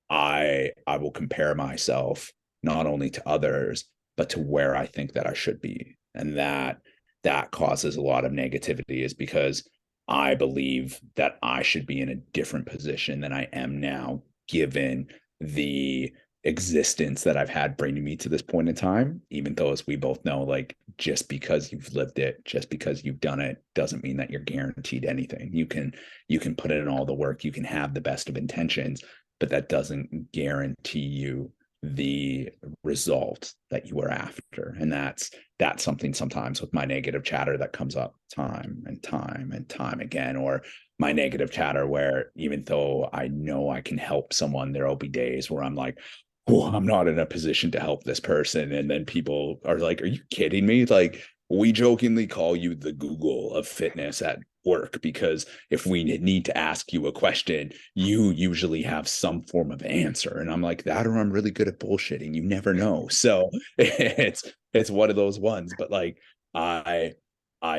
I will compare myself not only to others, but to where I think that I should be. And that causes a lot of negativity, is because I believe that I should be in a different position than I am now, given the existence that I've had bringing me to this point in time. Even though, as we both know, like, just because you've lived it, just because you've done it, doesn't mean that you're guaranteed anything. You can put in all the work, you can have the best of intentions, but that doesn't guarantee you the result that you were after. And that's something sometimes with my negative chatter that comes up time and time and time again. Or my negative chatter where, even though I know I can help someone, there'll be days where I'm like, oh, I'm not in a position to help this person. And then people are like, are you kidding me? Like, we jokingly call you the Google of fitness at work, because if we need to ask you a question, you usually have some form of answer. And I'm like, that, or I'm really good at bullshitting. You never know. So it's one of those ones. But like, I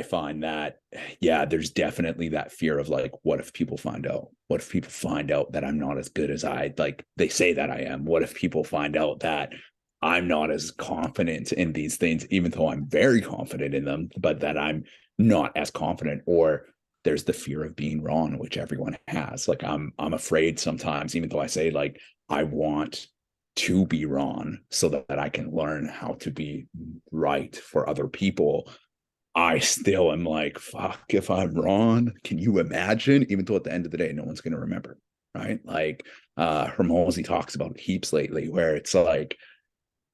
find that, yeah, there's definitely that fear of like, what if people find out? What if people find out that I'm not as good as they say that I am? What if people find out that I'm not as confident in these things, even though I'm very confident in them, but that I'm not as confident? Or there's the fear of being wrong, which everyone has. Like, I'm afraid sometimes, even though I say, like, I want to be wrong so that I can learn how to be right for other people, I still am like, fuck, if I'm wrong, can you imagine? Even though at the end of the day, no one's going to remember, right? Like, Hermosi talks about heaps lately, where it's like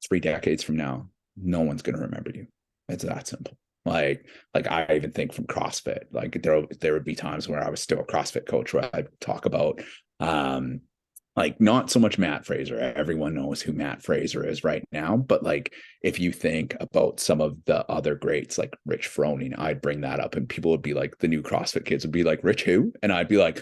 3 decades from now, no one's going to remember you. It's that simple. Like I even think from CrossFit, like there would be times where I was still a CrossFit coach where I'd talk about, like, not so much Matt Fraser. Everyone knows who Matt Fraser is right now. But like, if you think about some of the other greats, like Rich Froning, I'd bring that up and people would be like, the new CrossFit kids would be like, Rich who? And I'd be like,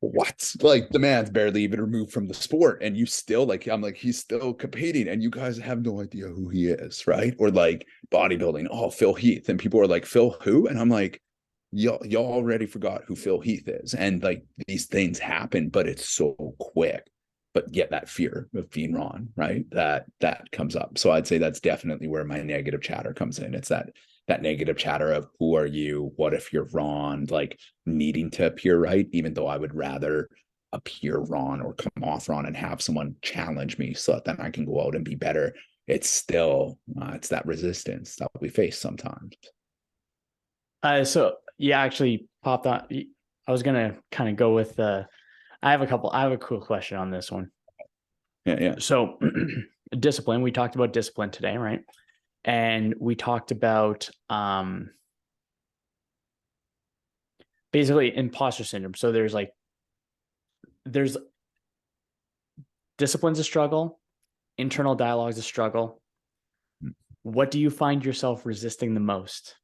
what? Like, the man's barely even removed from the sport. And you still, like, I'm like, he's still competing and you guys have no idea who he is, right? Or like bodybuilding, oh, Phil Heath. And people are like, Phil who? And I'm like, y'all already forgot who Phil Heath is. And like, these things happen, but it's so quick. But yet that fear of being wrong, right? That comes up. So I'd say that's definitely where my negative chatter comes in. It's that negative chatter of, who are you? What if you're wrong? Like, needing to appear right, even though I would rather appear wrong or come off wrong and have someone challenge me so that then I can go out and be better. It's still, it's that resistance that we face sometimes. So you actually popped on. I was gonna kind of go with I have a cool question on this one. Yeah. So discipline. We talked about discipline today, right? And we talked about basically imposter syndrome. So there's discipline's a struggle, internal dialogue's a struggle. What do you find yourself resisting the most?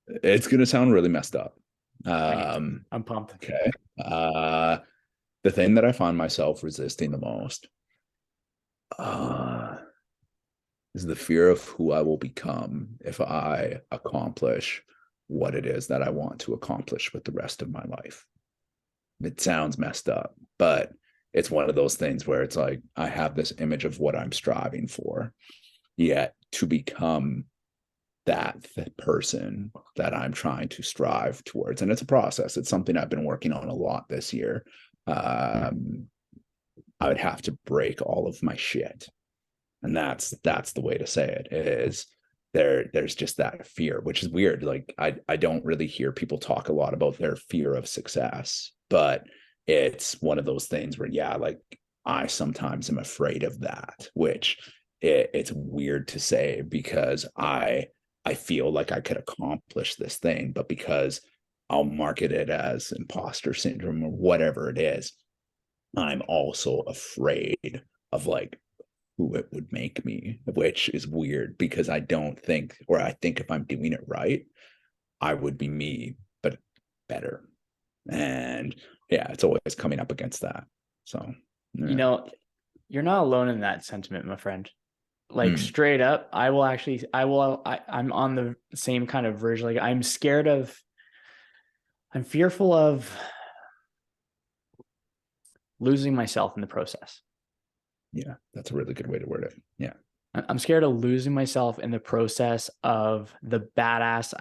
It's going to sound really messed up. I'm pumped. Okay. The thing that I find myself resisting the most uh, is the fear of who I will become if I accomplish what it is that I want to accomplish with the rest of my life. It sounds messed up, but it's one of those things where it's like I have this image of what I'm striving for, yet to become that person that I'm trying to strive towards. And it's a process. It's something I've been working on a lot this year. I would have to break all of my shit. And that's the way to say it is there's just that fear, which is weird. Like I don't really hear people talk a lot about their fear of success, but it's one of those things where, yeah, like I sometimes am afraid of that, which it's weird to say because I feel like I could accomplish this thing, but because I'll market it as imposter syndrome or whatever it is, I'm also afraid of like who it would make me, which is weird because I don't think, or I think if I'm doing it right, I would be me, but better. And yeah, it's always coming up against that. So, You yeah. know, you're not alone in that sentiment, my friend. Like Mm, straight up, I'm on the same kind of version. Like I'm fearful of losing myself in the process. yeah, that's a really good way to word it. Yeah. I'm scared of losing myself in the process of the badass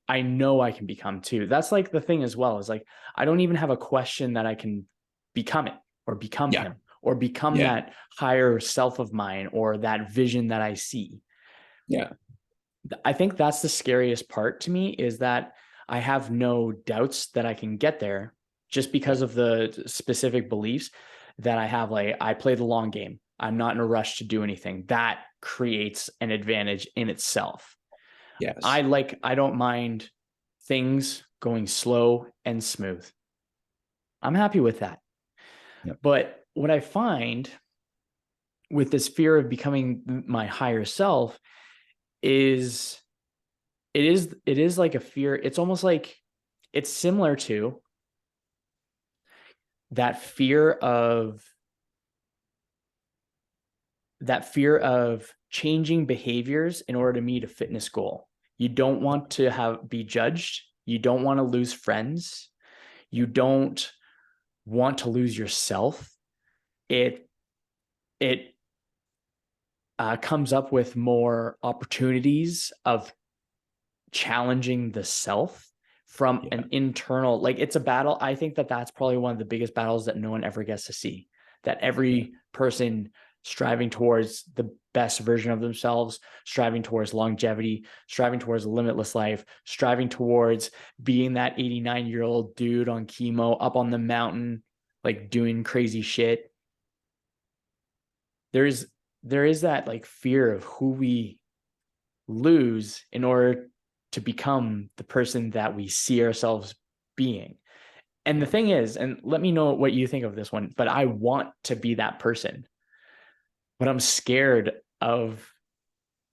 I know I can become too. That's like the thing as well, is like I don't even have a question that I can become it or become Yeah. him or become Yeah. that higher self of mine or that vision that I see. Yeah. I think that's the scariest part to me, is that I have no doubts that I can get there just Yeah. because of the specific beliefs that I have. Like, I play the long game. I'm not in a rush to do anything. That creates an advantage in itself. Yes. I don't mind things going slow and smooth. I'm happy with that. Yep. But what I find with this fear of becoming my higher self is it is like a fear. It's almost like it's similar to that fear of changing behaviors in order to meet a fitness goal. You don't want to be judged. You don't want to lose friends. You don't want to lose yourself. It comes up with more opportunities of challenging the self from Yeah. an internal, like, it's a battle. I think that that's probably one of the biggest battles that no one ever gets to see, that Yeah. every person striving towards the best version of themselves, striving towards longevity, striving towards a limitless life, striving towards being that 89-year-old dude on chemo up on the mountain, like doing crazy shit. There's there is that like fear of who we lose in order to become the person that we see ourselves being. And the Yeah. thing is, and let me know what you think of this one, but I want to be that person. But I'm scared of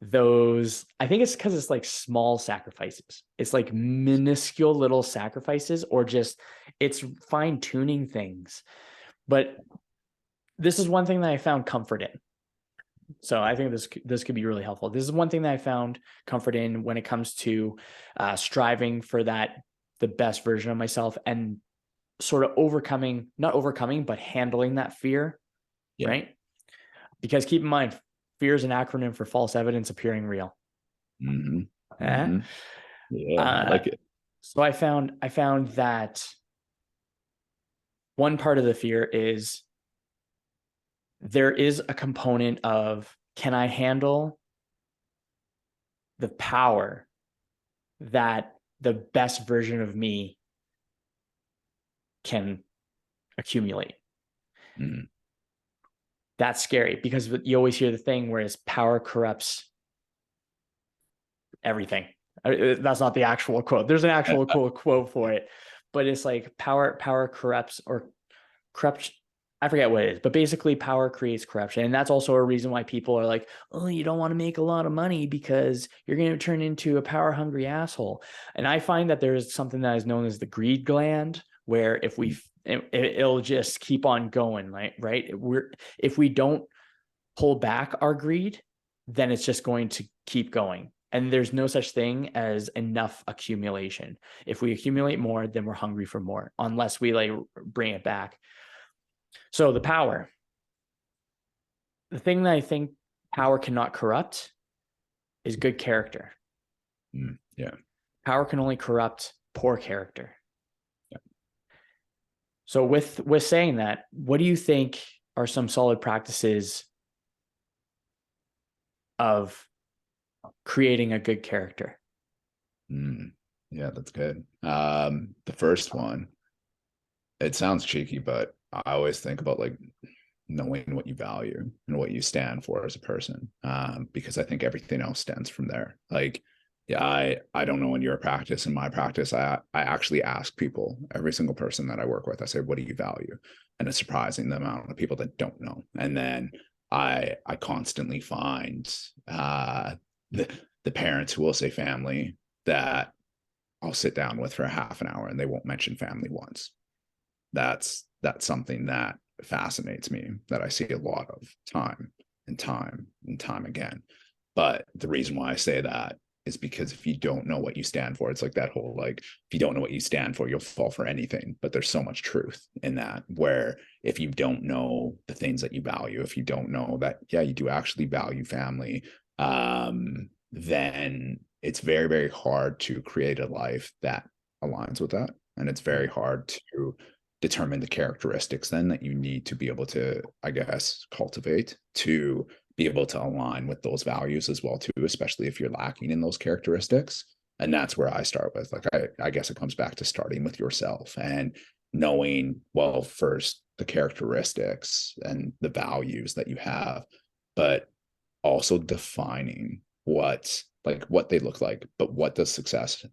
those. I think it's because it's like small sacrifices. It's like minuscule little sacrifices, or just it's fine tuning things. But this is one thing that I found comfort in. So I think this could be really helpful. This is one thing that I found comfort in when it comes to striving for the best version of myself, and sort of not overcoming, but handling that fear, Yeah. right? Because keep in mind, fear is an acronym for false evidence appearing real. Mm-hmm. Eh? Mm-hmm. Yeah. I Uh, like it. so I found that one part of the fear is there is a component of, can I handle the power that the best version of me can accumulate? Mm-hmm. That's scary, because you always hear the thing where power corrupts everything. That's not the actual quote. There's an actual quote for it, but it's like power corrupts or corrupt. I forget what it is, but basically power creates corruption. And that's also a reason why people are like, oh, you don't want to make a lot of money because you're going to turn into a power hungry asshole. And I find that there is something that is known as the greed gland, where if it'll just keep on going, right? If we don't pull back our greed, then it's just going to keep going. And there's no such thing as enough accumulation. If we accumulate more, then we're hungry for more, unless we like bring it back. So the thing that I think power cannot corrupt is good character. Yeah. Power can only corrupt poor character. Yeah. So with saying that, what do you think are some solid practices of creating a good character? Yeah, that's good. The first one, it sounds cheeky, but I always think about like knowing what you value and what you stand for as a person, because I think everything else stems from there. Like, yeah, I don't know in your practice. In my practice, I actually ask people, every single person that I work with, I say, what do you value? And it's surprising the amount of people that don't know. And then I constantly find the parents who will say family, that I'll sit down with for a half an hour and they won't mention family once. That's something that fascinates me, that I see a lot of time and time and time again. But the reason why I say that is because if you don't know what you stand for, it's like that whole, like, if you don't know what you stand for, you'll fall for anything. But there's so much truth in that, where if you don't know the things that you value, if you don't know that, yeah, you do actually value family, then it's very, very hard to create a life that aligns with that. And it's very hard to determine the characteristics then that you need to be able to, I guess, cultivate to be able to align with those values as well too, especially if you're lacking in those characteristics. And that's where I start with, like, I guess it comes back to starting with yourself and knowing, well, first the characteristics and the values that you have, but also defining what they look like. But what does success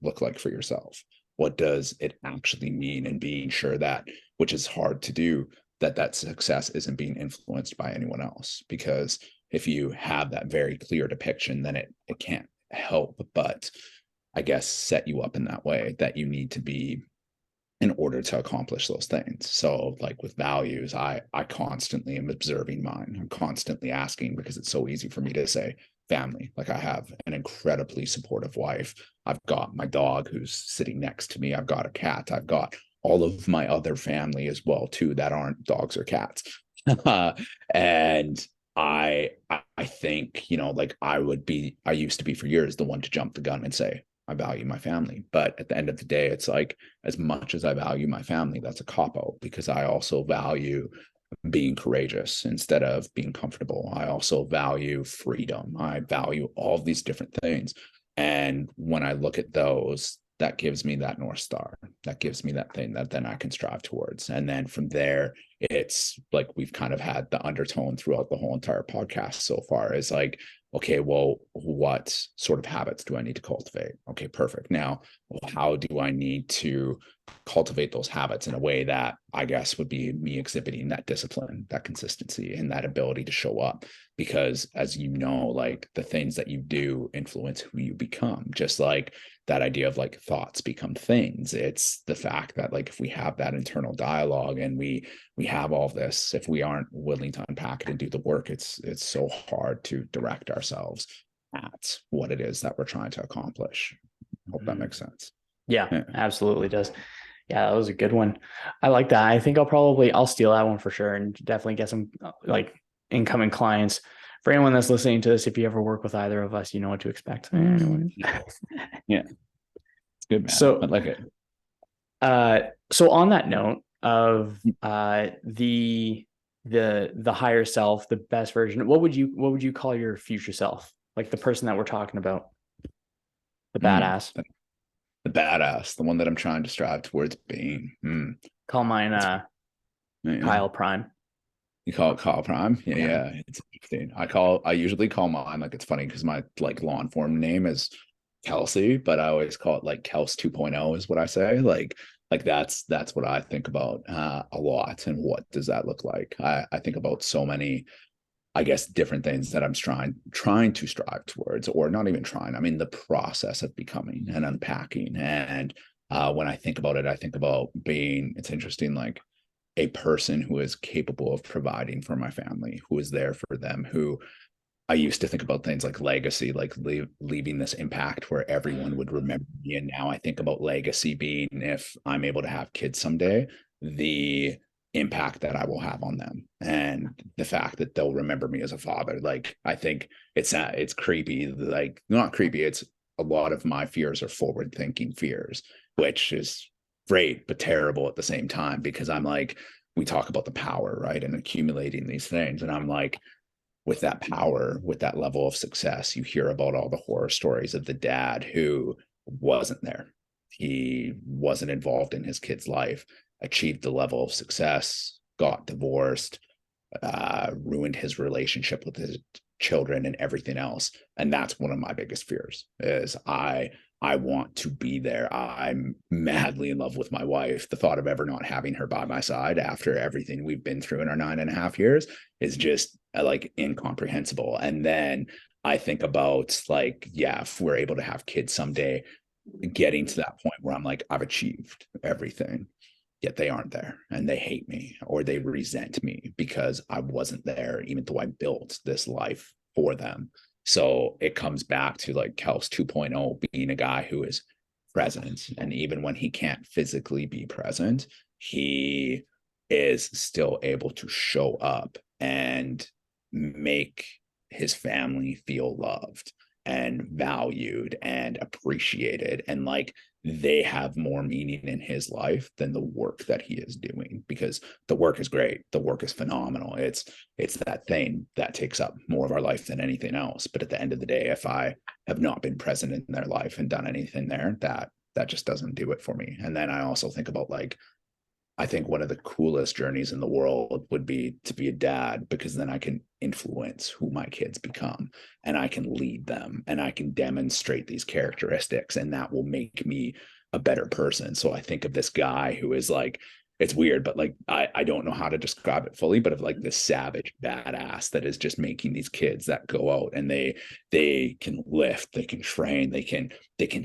look like for yourself? What does it actually mean? And being sure that, which is hard to do, that success isn't being influenced by anyone else. Because if you have that very clear depiction, then it can't help but, I guess, set you up in that way that you need to be in order to accomplish those things. So like with values, I constantly am observing mine. I'm constantly asking, because it's so easy for me to say family. Like, I have an incredibly supportive wife. I've got my dog who's sitting next to me. I've got a cat. I've got all of my other family as well too, that aren't dogs or cats. And I think, like, I used to be for years the one to jump the gun and say, I value my family. But at the end of the day, it's like, as much as I value my family, that's a cop-out, because I also value being courageous instead of being comfortable. I also value freedom. I value all these different things. And when I look at those, that gives me that North Star. That gives me that thing that then I can strive towards. And then from there, it's like we've kind of had the undertone throughout the whole entire podcast so far, is like, okay, well, what sort of habits do I need to cultivate? Okay, perfect. Now, how do I need to cultivate those habits in a way that, I guess, would be me exhibiting that discipline, that consistency, and that ability to show up? Because, as you know, like, the things that you do influence who you become. Just like that idea of like thoughts become things. It's the fact that, like, if we have that internal dialogue and we have all this, if we aren't willing to unpack it and do the work, it's so hard to direct ourselves at what it is that we're trying to accomplish. Hope that makes sense. Yeah, absolutely does. Yeah, that was a good one. I like that. I think I'll steal that one for sure, and definitely get some like incoming clients. For anyone that's listening to this, if you ever work with either of us, you know what to expect. Yeah, it's good, man. So I like it. So on that note of the higher self, the best version, what would you call your future self? Like the person that we're talking about, the badass. The badass, the one that I'm trying to strive towards being. Call mine Kyle Prime. You call it Kyle Prime? Yeah. It's interesting. I usually call mine, like, it's funny because my like law enforcement name is Kelsey, but I always call it like Kels 2.0 is what I say. Like that's what I think about a lot. And what does that look like? I think about so many, I guess, different things that I'm trying to strive towards, or not even trying. I mean, the process of becoming and unpacking. And when I think about it, I think about being, it's interesting, like a person who is capable of providing for my family, who is there for them, who I used to think about things like legacy, like leaving this impact where everyone would remember me. And now I think about legacy being, if I'm able to have kids someday, the impact that I will have on them and the fact that they'll remember me as a father. Like, I think it's creepy, like not creepy. It's a lot of my fears are forward thinking fears, which is great, but terrible at the same time, because I'm like, we talk about the power, right? And accumulating these things. And I'm like, with that power, with that level of success, you hear about all the horror stories of the dad who wasn't there. He wasn't involved in his kid's life, achieved the level of success, got divorced, ruined his relationship with his children and everything else. And that's one of my biggest fears is I want to be there. I'm madly in love with my wife. The thought of ever not having her by my side after everything we've been through in our 9.5 years is just like incomprehensible. And then I think about like, yeah, if we're able to have kids someday, getting to that point where I'm like, I've achieved everything, yet they aren't there and they hate me or they resent me because I wasn't there, even though I built this life for them. So it comes back to like Kels 2.0 being a guy who is present. And even when he can't physically be present, he is still able to show up and make his family feel loved and valued and appreciated, and like they have more meaning in his life than the work that he is doing, because the work is great, the work is phenomenal, it's that thing that takes up more of our life than anything else. But at the end of the day, if I have not been present in their life and done anything there, that just doesn't do it for me. And then I also think about like, I think one of the coolest journeys in the world would be to be a dad, because then I can influence who my kids become and I can lead them and I can demonstrate these characteristics, and that will make me a better person. So I think of this guy who is like, it's weird, but like I don't know how to describe it fully, but of like this savage badass that is just making these kids that go out and they can lift, they can train, they can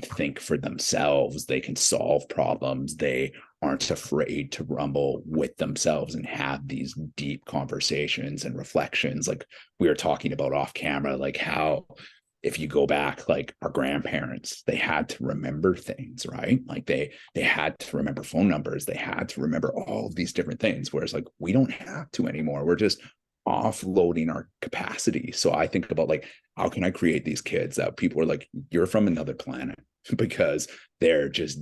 think for themselves, they can solve problems, they aren't afraid to rumble with themselves and have these deep conversations and reflections. Like we were talking about off camera, like how if you go back, like our grandparents, they had to remember things, right? Like they had to remember phone numbers, they had to remember all of these different things, whereas like we don't have to anymore. We're just offloading our capacity. So I think about like, how can I create these kids that people are like, you're from another planet, because they're just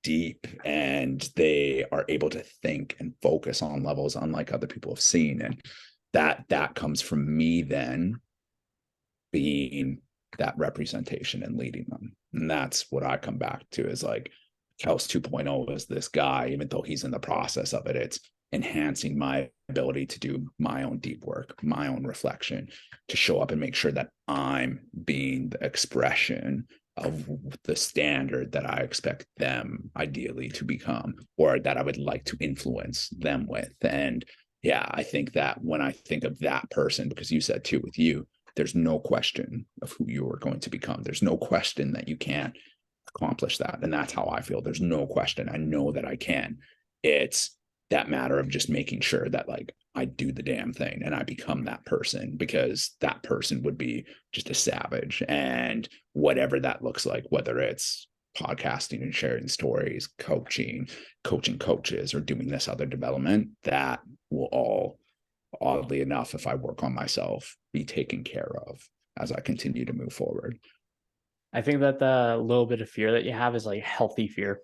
deep and they are able to think and focus on levels unlike other people have seen. And that comes from me then being that representation and leading them. And that's what I come back to, is like Kels 2.0 is this guy, even though he's in the process of it, it's enhancing my ability to do my own deep work, my own reflection, to show up and make sure that I'm being the expression of the standard that I expect them ideally to become, or that I would like to influence them with. And yeah, I think that when I think of that person, because you said too with you, there's no question of who you are going to become. There's no question that you can't accomplish that. And that's how I feel. There's no question. I know that I can. It's that matter of just making sure that like I do the damn thing and I become that person, because that person would be just a savage. And whatever that looks like, whether it's podcasting and sharing stories, coaching coaches, or doing this other development, that will all, oddly enough, if I work on myself, be taken care of as I continue to move forward. I think that the little bit of fear that you have is like healthy fear,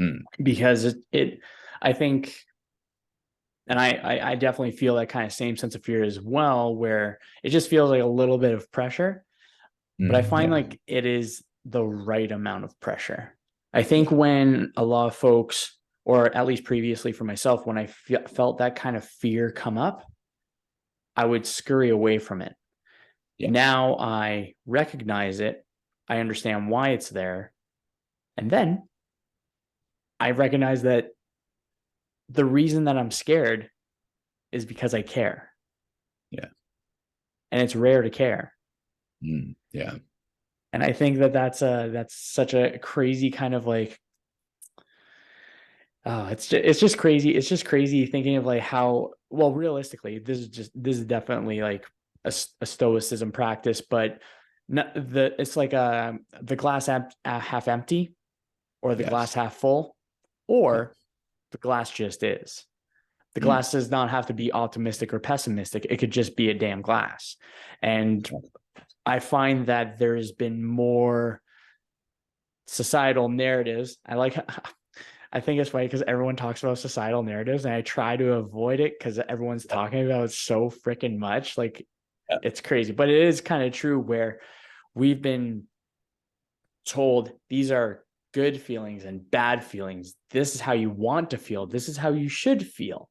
Mm. because I think, and I definitely feel that kind of same sense of fear as well, where it just feels like a little bit of pressure, but I find Yeah. like it is the right amount of pressure. I think when a lot of folks, or at least previously for myself, when I felt that kind of fear come up, I would scurry away from it. Yeah. Now I recognize it, I understand why it's there. And then I recognize that the reason that I'm scared is because I care. Yeah. And it's rare to care. Yeah. And I think that that's such a crazy kind of like, oh, it's just crazy. It's just crazy thinking of like how, well, realistically, this is definitely like a stoicism practice, but not it's like the glass half empty, or the glass Yes. half full, Yeah. or the glass just is. The Mm. glass does not have to be optimistic or pessimistic. It could just be a damn glass. And I find that there's been more societal narratives. I think it's funny because everyone talks about societal narratives, and I try to avoid it because everyone's talking about it so freaking much. Like, Yeah. it's crazy, but it is kind of true where we've been told these are good feelings and bad feelings. This is how you want to feel. This is how you should feel,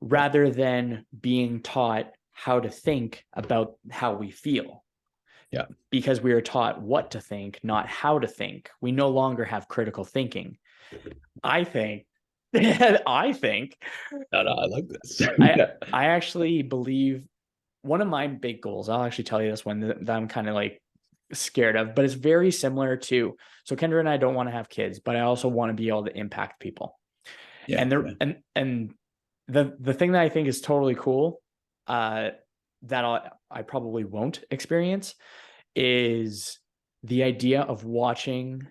Yeah. rather than being taught how to think about how we feel. Yeah. Because we are taught what to think, not how to think. We no longer have critical thinking. I think, I think, No, I like this. I actually believe one of my big goals, I'll actually tell you this one that I'm kind of like scared of, but it's very similar to, so Kendra and I don't want to have kids, but I also want to be able to impact people. Yeah. And there, and the thing that I think is totally cool, that I probably won't experience, is the idea of watching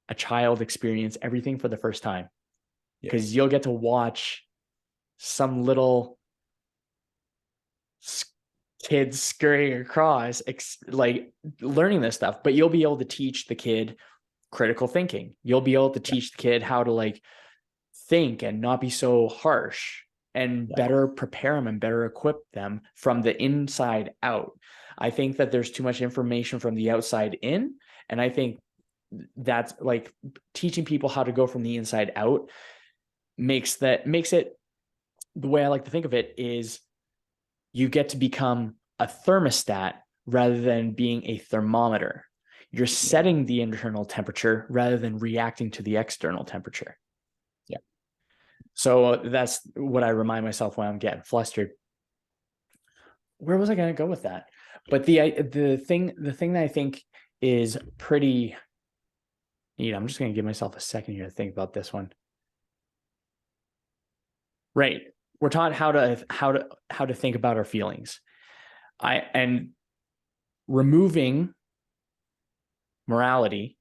a child experience everything for the first time. Because you'll get to watch some little kids scurrying across, like learning this stuff, but you'll be able to teach the kid critical thinking. You'll be able to teach the kid how to like think and not be so harsh, and better prepare them and better equip them from the inside out. I think that there's too much information from the outside in. And I think that's like teaching people how to go from the inside out makes it, the way I like to think of it is you get to become a thermostat rather than being a thermometer. You're setting the internal temperature rather than reacting to the external temperature. Yeah. So that's what I remind myself when I'm getting flustered. Where was I going to go with that? But the thing that I think is pretty neat, I'm just going to give myself a second here to think about this one. Right. We're taught how to think about our feelings. And removing morality,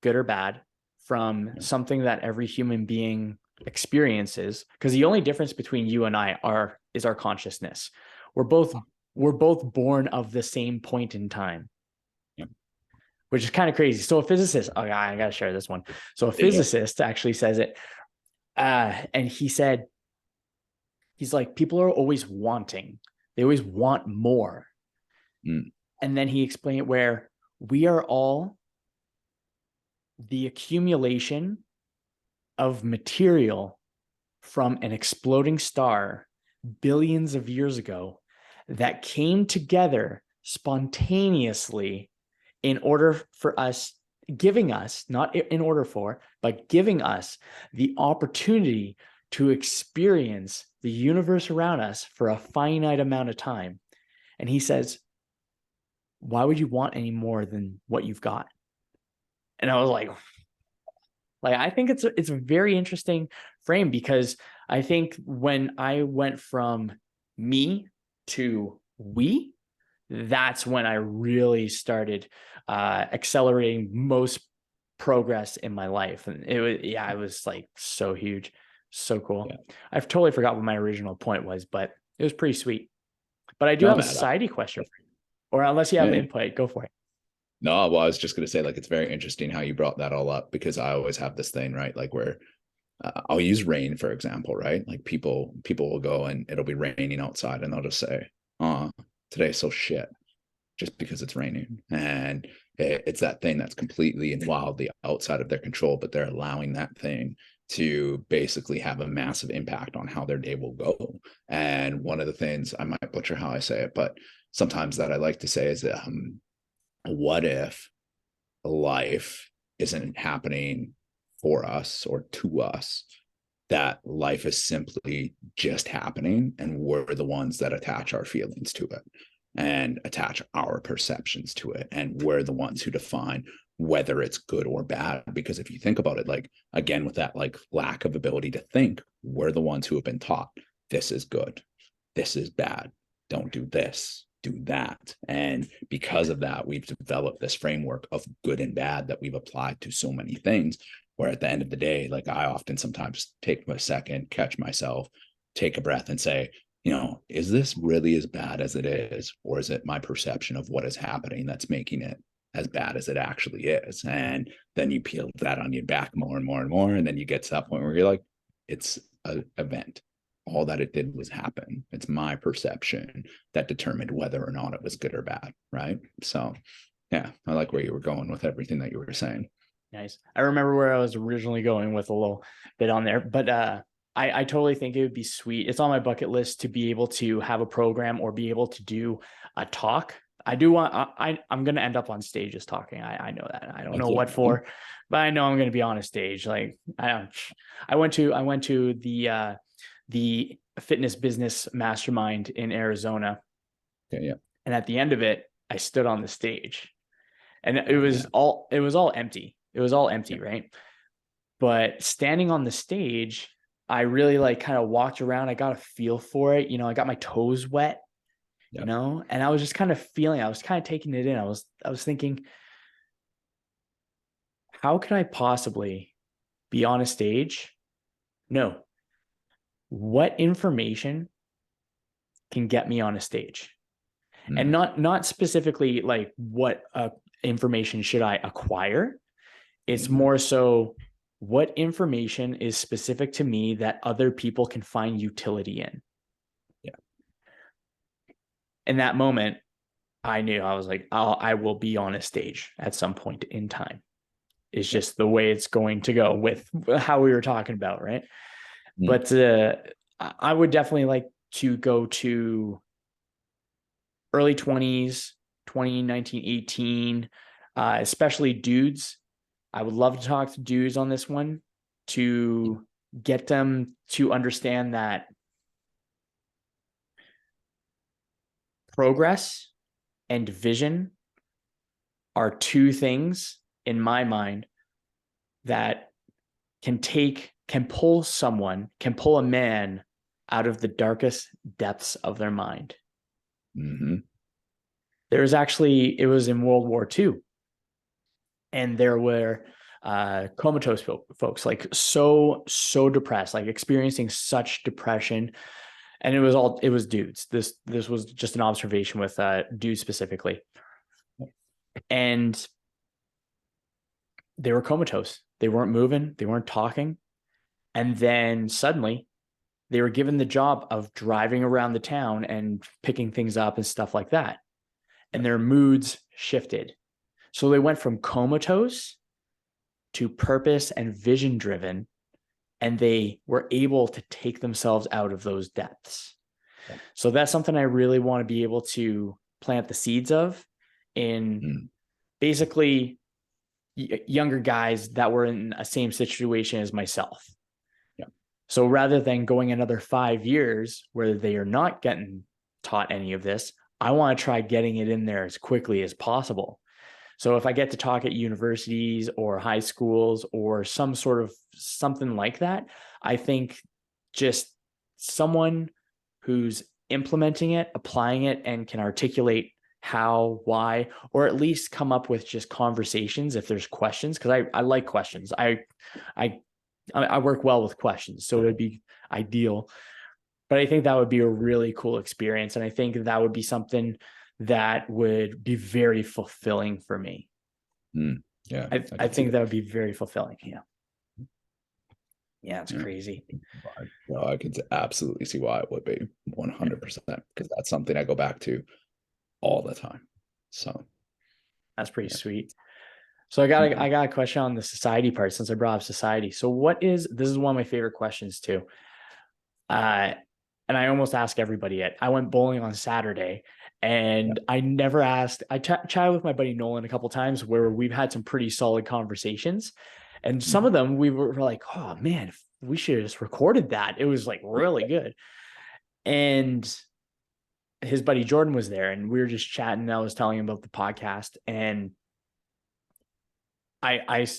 good or bad, from something that every human being experiences, because the only difference between you and I is our consciousness. We're both born of the same point in time. Yeah. Which is kind of crazy. So a physicist, I gotta share this one. So a physicist actually says it, and he said, he's like, people are always wanting. They always want more. And then he explained it where we are all the accumulation of material from an exploding star billions of years ago that came together spontaneously in order for us, giving us, not in order for, but giving us the opportunity to experience the universe around us for a finite amount of time. And he says, why would you want any more than what you've got? And I was like, I think it's a very interesting frame, because I think when I went from me to we, that's when I really started accelerating most progress in my life. And it was like so huge, so cool. Yeah. I've totally forgot what my original point was, but it was pretty sweet. But I do have a society question for you, or unless you have input, go for it. No, well, I was just going to say, like, it's very interesting how you brought that all up, because I always have this thing, right? Like where I'll use rain, for example, right? Like people will go and it'll be raining outside and they'll just say, oh, today's so shit, just because it's raining. And it's that thing that's completely and wildly outside of their control, but they're allowing that thing to basically have a massive impact on how their day will go. And one of the things, I might butcher how I say it, but sometimes that I like to say is, what if life isn't happening for us or to us, that life is simply just happening, and we're the ones that attach our feelings to it and attach our perceptions to it, and we're the ones who define whether it's good or bad. Because if you think about it, like, again, with that like lack of ability to think, we're the ones who have been taught this is good, this is bad, don't do this, do that. And because of that, we've developed this framework of good and bad that we've applied to so many things, where at the end of the day, like, I often sometimes take a second, catch myself, take a breath and say, is this really as bad as it is? Or is it my perception of what is happening that's making it as bad as it actually is? And then you peel that onion back more and more and more. And then you get to that point where you're like, it's an event. All that it did was happen. It's my perception that determined whether or not it was good or bad. Right. So yeah, I like where you were going with everything that you were saying. Nice. I remember where I was originally going with a little bit on there, but I totally think it would be sweet. It's on my bucket list to be able to have a program or be able to do a talk. I do want, I'm going to end up on stages talking. I know that. I don't know what for, but I know I'm going to be on a stage. Like I went to the fitness business mastermind in Arizona. Okay, yeah. And at the end of it, I stood on the stage, and it was all empty. It was all empty, right? But standing on the stage, I really like kind of walked around. I got a feel for it. I got my toes wet, and I was just kind of feeling, I was kind of taking it in. I was thinking, how could I possibly be on a stage? No. What information can get me on a stage? And not specifically like what information should I acquire? It's more so, what information is specific to me that other people can find utility in? Yeah. In that moment, I knew, I was like, I will be on a stage at some point in time. It's just the way it's going to go with how we were talking about, right? But I would definitely like to go to early 20s, 2019, 18, especially dudes. I would love to talk to dudes on this one to get them to understand that progress and vision are two things in my mind that can pull a man out of the darkest depths of their mind. Mm-hmm. It was in World War II. And there were comatose folks, like so depressed, like experiencing such depression. And it was dudes. This was just an observation with dudes specifically. And they were comatose. They weren't moving. They weren't talking. And then suddenly they were given the job of driving around the town and picking things up and stuff like that. And their moods shifted. So they went from comatose to purpose and vision driven, and they were able to take themselves out of those depths. Yeah. So that's something I really want to be able to plant the seeds of in basically younger guys that were in a same situation as myself. Yeah. So rather than going another 5 years where they are not getting taught any of this, I want to try getting it in there as quickly as possible. So if I get to talk at universities or high schools or something like that, I think just someone who's implementing it, applying it, and can articulate how, why, or at least come up with just conversations if there's questions, because I like questions. I work well with questions, so it would be ideal. But I think that would be a really cool experience. And I think that would be something that would be very fulfilling for me. Yeah. I think that would be very fulfilling. Yeah. Yeah. It's crazy. Well, I could absolutely see why it would be 100%, because that's something I go back to all the time. So that's pretty sweet. So I got a question on the society part, since I brought up society. So this is one of my favorite questions too. And I almost ask everybody it. I went bowling on Saturday, And I never asked. I chatted with my buddy Nolan a couple times where we've had some pretty solid conversations. And some of them we were like, oh man, we should have just recorded that. It was like really good. And his buddy Jordan was there and we were just chatting. And I was telling him about the podcast, and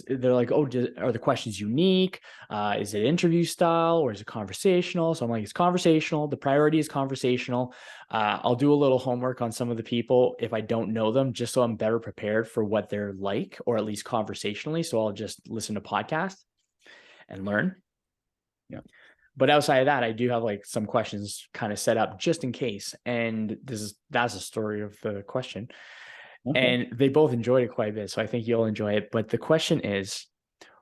they're like, oh, are the questions unique? Is it interview style or is it conversational? So I'm like, it's conversational. The priority is conversational. I'll do a little homework on some of the people if I don't know them, just so I'm better prepared for what they're like, or at least conversationally. So I'll just listen to podcasts and learn. Yeah. But outside of that, I do have like some questions kind of set up just in case. And that's a story of the question. And they both enjoyed it quite a bit. So I think you'll enjoy it. But the question is,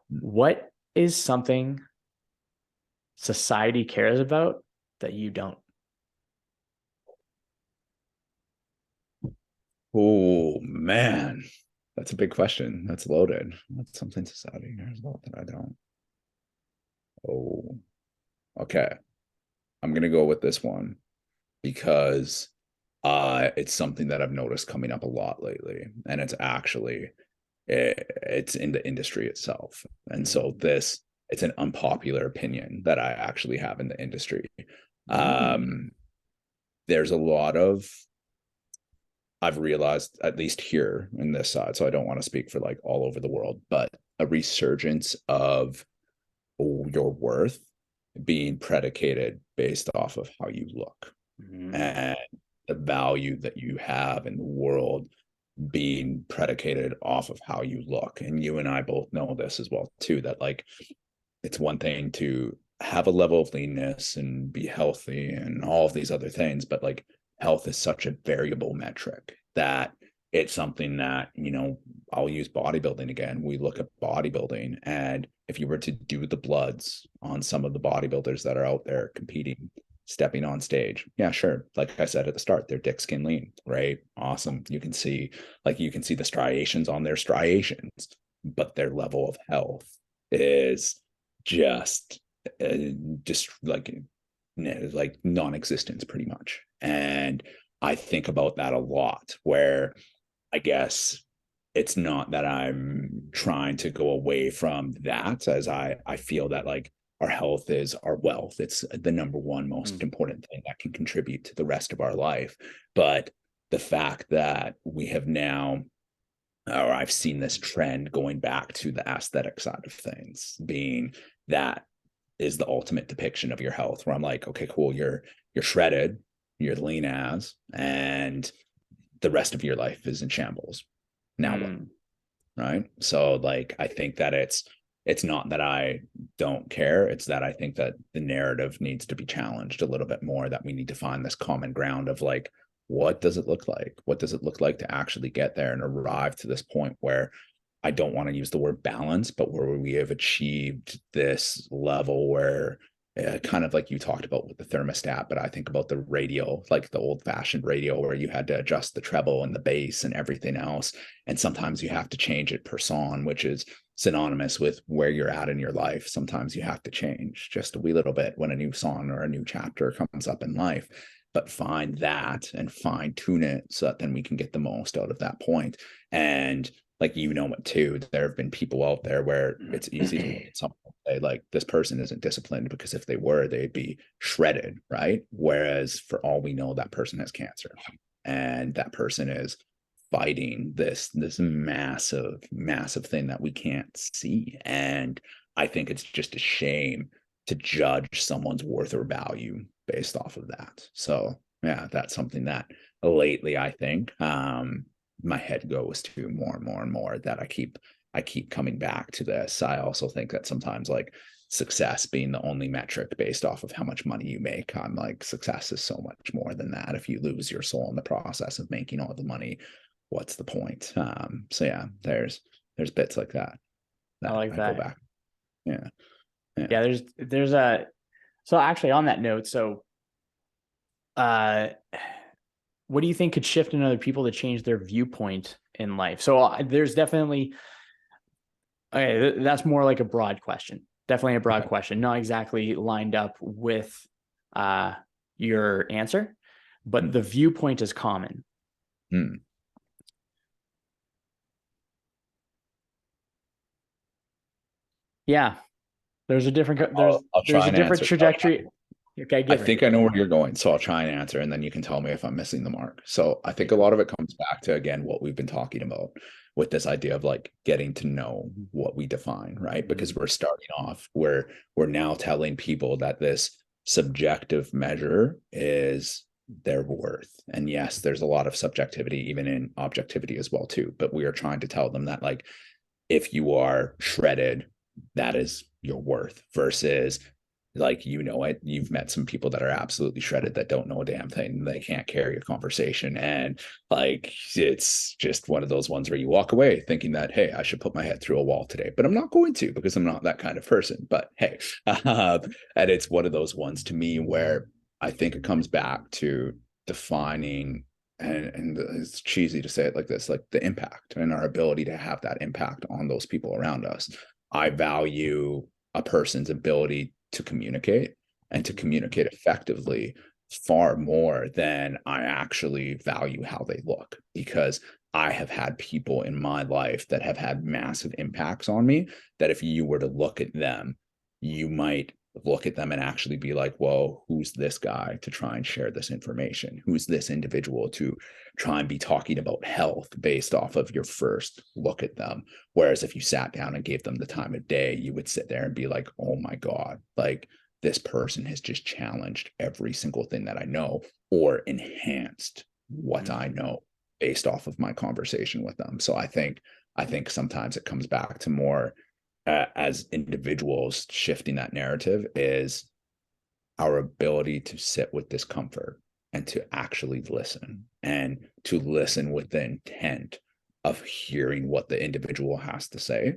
what is something society cares about that you don't? Oh man, that's a big question. That's loaded. That's something society cares about that I don't. Oh, okay. I'm gonna go with this one because it's something that I've noticed coming up a lot lately, and it's in the industry itself. And so it's an unpopular opinion that I actually have in the industry. There's a lot of, I've realized, at least here in this side, so I don't want to speak for like all over the world, but a resurgence of your worth being predicated based off of how you look. And the value that you have in the world being predicated off of how you look. And you and I both know this as well too, that like it's one thing to have a level of leanness and be healthy and all of these other things, but like health is such a variable metric that it's something that, I'll use bodybuilding again. We look at bodybuilding, and if you were to do the bloods on some of the bodybuilders that are out there competing, stepping on stage, yeah, sure, like I said at the start, they're dick skin lean, right? Awesome. You can see the striations on their striations, but their level of health is just like non-existence pretty much. And I think about that a lot, where I guess it's not that I'm trying to go away from that, as I feel that like our health is our wealth. It's the number one most important thing that can contribute to the rest of our life. But the fact that we have now, or I've seen this trend going back to the aesthetic side of things, being that is the ultimate depiction of your health, where I'm like, okay, cool, you're shredded, you're lean as, and the rest of your life is in shambles. Now what? Right? So like, I think that it's not that I don't care. It's that I think that the narrative needs to be challenged a little bit more, that we need to find this common ground of like, what does it look like? What does it look like to actually get there and arrive to this point where I don't want to use the word balance, but where we have achieved this level where kind of like you talked about with the thermostat, but I think about the radio, like the old fashioned radio where you had to adjust the treble and the bass and everything else. And sometimes you have to change it per song, which is synonymous with where you're at in your life. Sometimes you have to change just a wee little bit when a new song or a new chapter comes up in life, but find that and fine tune it so that then we can get the most out of that point. And like, it too, there have been people out there where it's easy to look at someone and say like, this person isn't disciplined, because if they were, they'd be shredded, right? Whereas for all we know, that person has cancer, and that person is fighting this massive thing that we can't see. And I think it's just a shame to judge someone's worth or value based off of that. So yeah, that's something that lately I think my head goes to more and more and more, that I keep coming back to this. I also think that sometimes like success being the only metric based off of how much money you make, I'm like, success is so much more than that. If you lose your soul in the process of making all the money, what's the point? So yeah, there's bits like that I like that. Go back. Yeah. There's a, so actually on that note, so what do you think could shift in other people to change their viewpoint in life? So there's definitely, okay, that's more like a broad question. Definitely a broad question, not exactly lined up with your answer, but the viewpoint is common. Hmm. Yeah, there's a different I'll try there's a and different answer. trajectory. Okay, I give it. think I know where you're going, so I'll try and answer, and then you can tell me if I'm missing the mark. So I think a lot of it comes back to, again, what we've been talking about with this idea of like getting to know what we define, right? Because we're starting off where we're now telling people that this subjective measure is their worth. And yes, there's a lot of subjectivity even in objectivity as well too, but we are trying to tell them that like if you are shredded, that is your worth versus like, you know it, you've met some people that are absolutely shredded that don't know a damn thing. They can't carry a conversation. And like, it's just one of those ones where you walk away thinking that, hey, I should put my head through a wall today, but I'm not going to because I'm not that kind of person. But hey, and it's one of those ones to me where I think it comes back to defining, and it's cheesy to say it like this, like the impact and our ability to have that impact on those people around us. I value a person's ability to communicate and to communicate effectively far more than I actually value how they look, because I have had people in my life that have had massive impacts on me that if you were to look at them, you might look at them and actually be like, whoa, who's this guy to try and share this information? Who's this individual to try and be talking about health based off of your first look at them? Whereas if you sat down and gave them the time of day, you would sit there and be like, oh my God, like this person has just challenged every single thing that I know or enhanced what I know based off of my conversation with them. So I think sometimes it comes back to more as individuals shifting that narrative is our ability to sit with discomfort and to actually listen and to listen with the intent of hearing what the individual has to say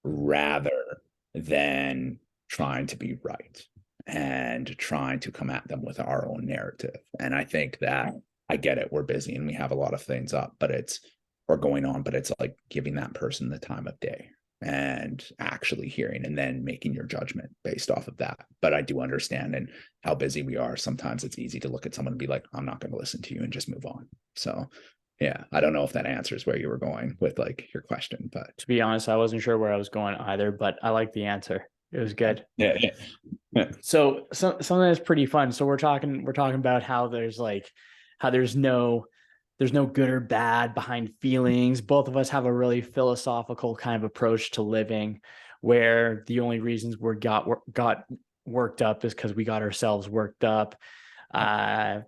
rather than trying to be right and trying to come at them with our own narrative. And I think that I get it. We're busy and we have a lot of things up, but it's or going on, but it's like giving that person the time of day and actually hearing and then making your judgment based off of that. But I do understand and how busy we are. Sometimes it's easy to look at someone and be like, I'm not going to listen to you and just move on. So yeah, I don't know if that answers where you were going with like your question, but To be honest, I wasn't sure where I was going either, but I like the answer. It was good. Yeah. So something that's pretty fun. So we're talking about how there's no good or bad behind feelings. Both of us have a really philosophical kind of approach to living, where the only reasons we got worked up is because we got ourselves worked up. And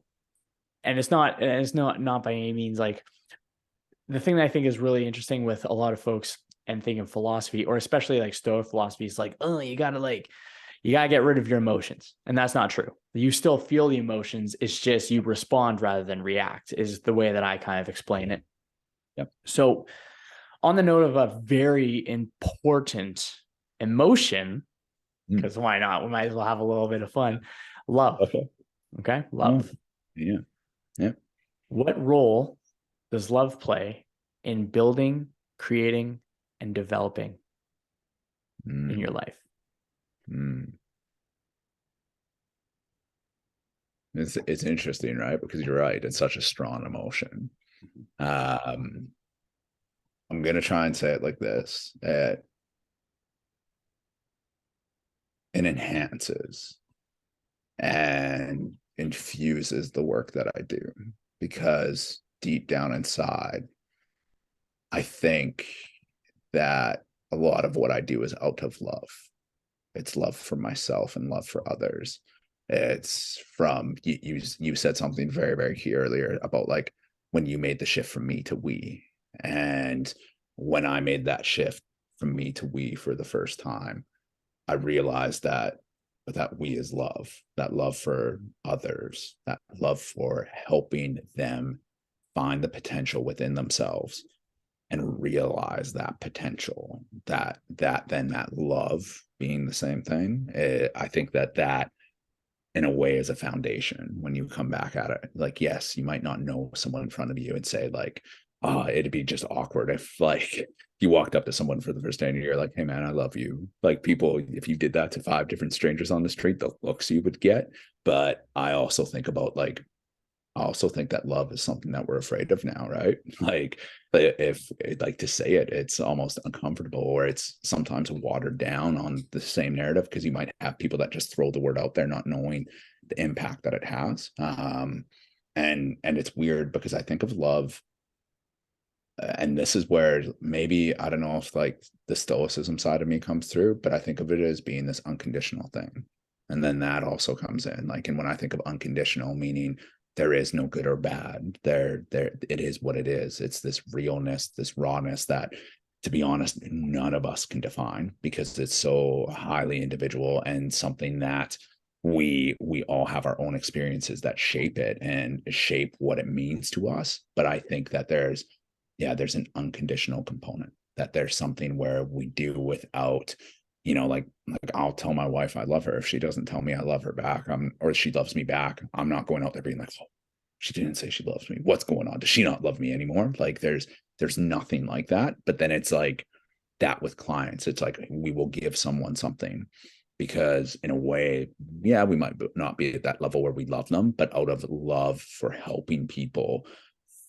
it's not by any means like the thing that I think is really interesting with a lot of folks and thinking philosophy, or especially like Stoic philosophy, is like, oh, you gotta get rid of your emotions. And that's not true. You still feel the emotions. It's just you respond rather than react, is the way that I kind of explain it. Yep. So on the note of a very important emotion, because why not? We might as well have a little bit of fun. Love. Okay. Love. Yeah. Yeah. What role does love play in building, creating, and developing in your life? It's interesting, right? Because you're right. It's such a strong emotion. I'm going to try and say it like this. It enhances and infuses the work that I do because deep down inside, I think that a lot of what I do is out of love. It's love for myself and love for others. It's from you said something very, very key earlier about like when you made the shift from me to we. And when I made that shift from me to we for the first time, I realized that we is love, that love for others, that love for helping them find the potential within themselves and realize that potential, that then that love being the same thing. I think that in a way is a foundation when you come back at it. Like, yes, you might not know someone in front of you and say like, oh, it'd be just awkward if like you walked up to someone for the first day and you're like, hey man, I love you. Like people, if you did that to 5 different strangers on the street, the looks you would get. But I also think about like I also think that love is something that we're afraid of now, right? Like, if like to say it, it's almost uncomfortable, or it's sometimes watered down on the same narrative, because you might have people that just throw the word out there, not knowing the impact that it has. And it's weird because I think of love, and this is where maybe, I don't know if like the stoicism side of me comes through, but I think of it as being this unconditional thing. And then that also comes in, like, and when I think of unconditional, meaning there is no good or bad, there it is what it is. It's this realness, this rawness that, to be honest, none of us can define, because it's so highly individual, and something that we all have our own experiences that shape it and shape what it means to us. But I think that there's an unconditional component, that there's something where we do without, like I'll tell my wife I love her. If she doesn't tell me I love her back, or she loves me back, I'm not going out there being like, oh, she didn't say she loves me. What's going on? Does she not love me anymore? Like, there's nothing like that. But then it's like that with clients. It's like we will give someone something because, in a way, yeah, we might not be at that level where we love them, but out of love for helping people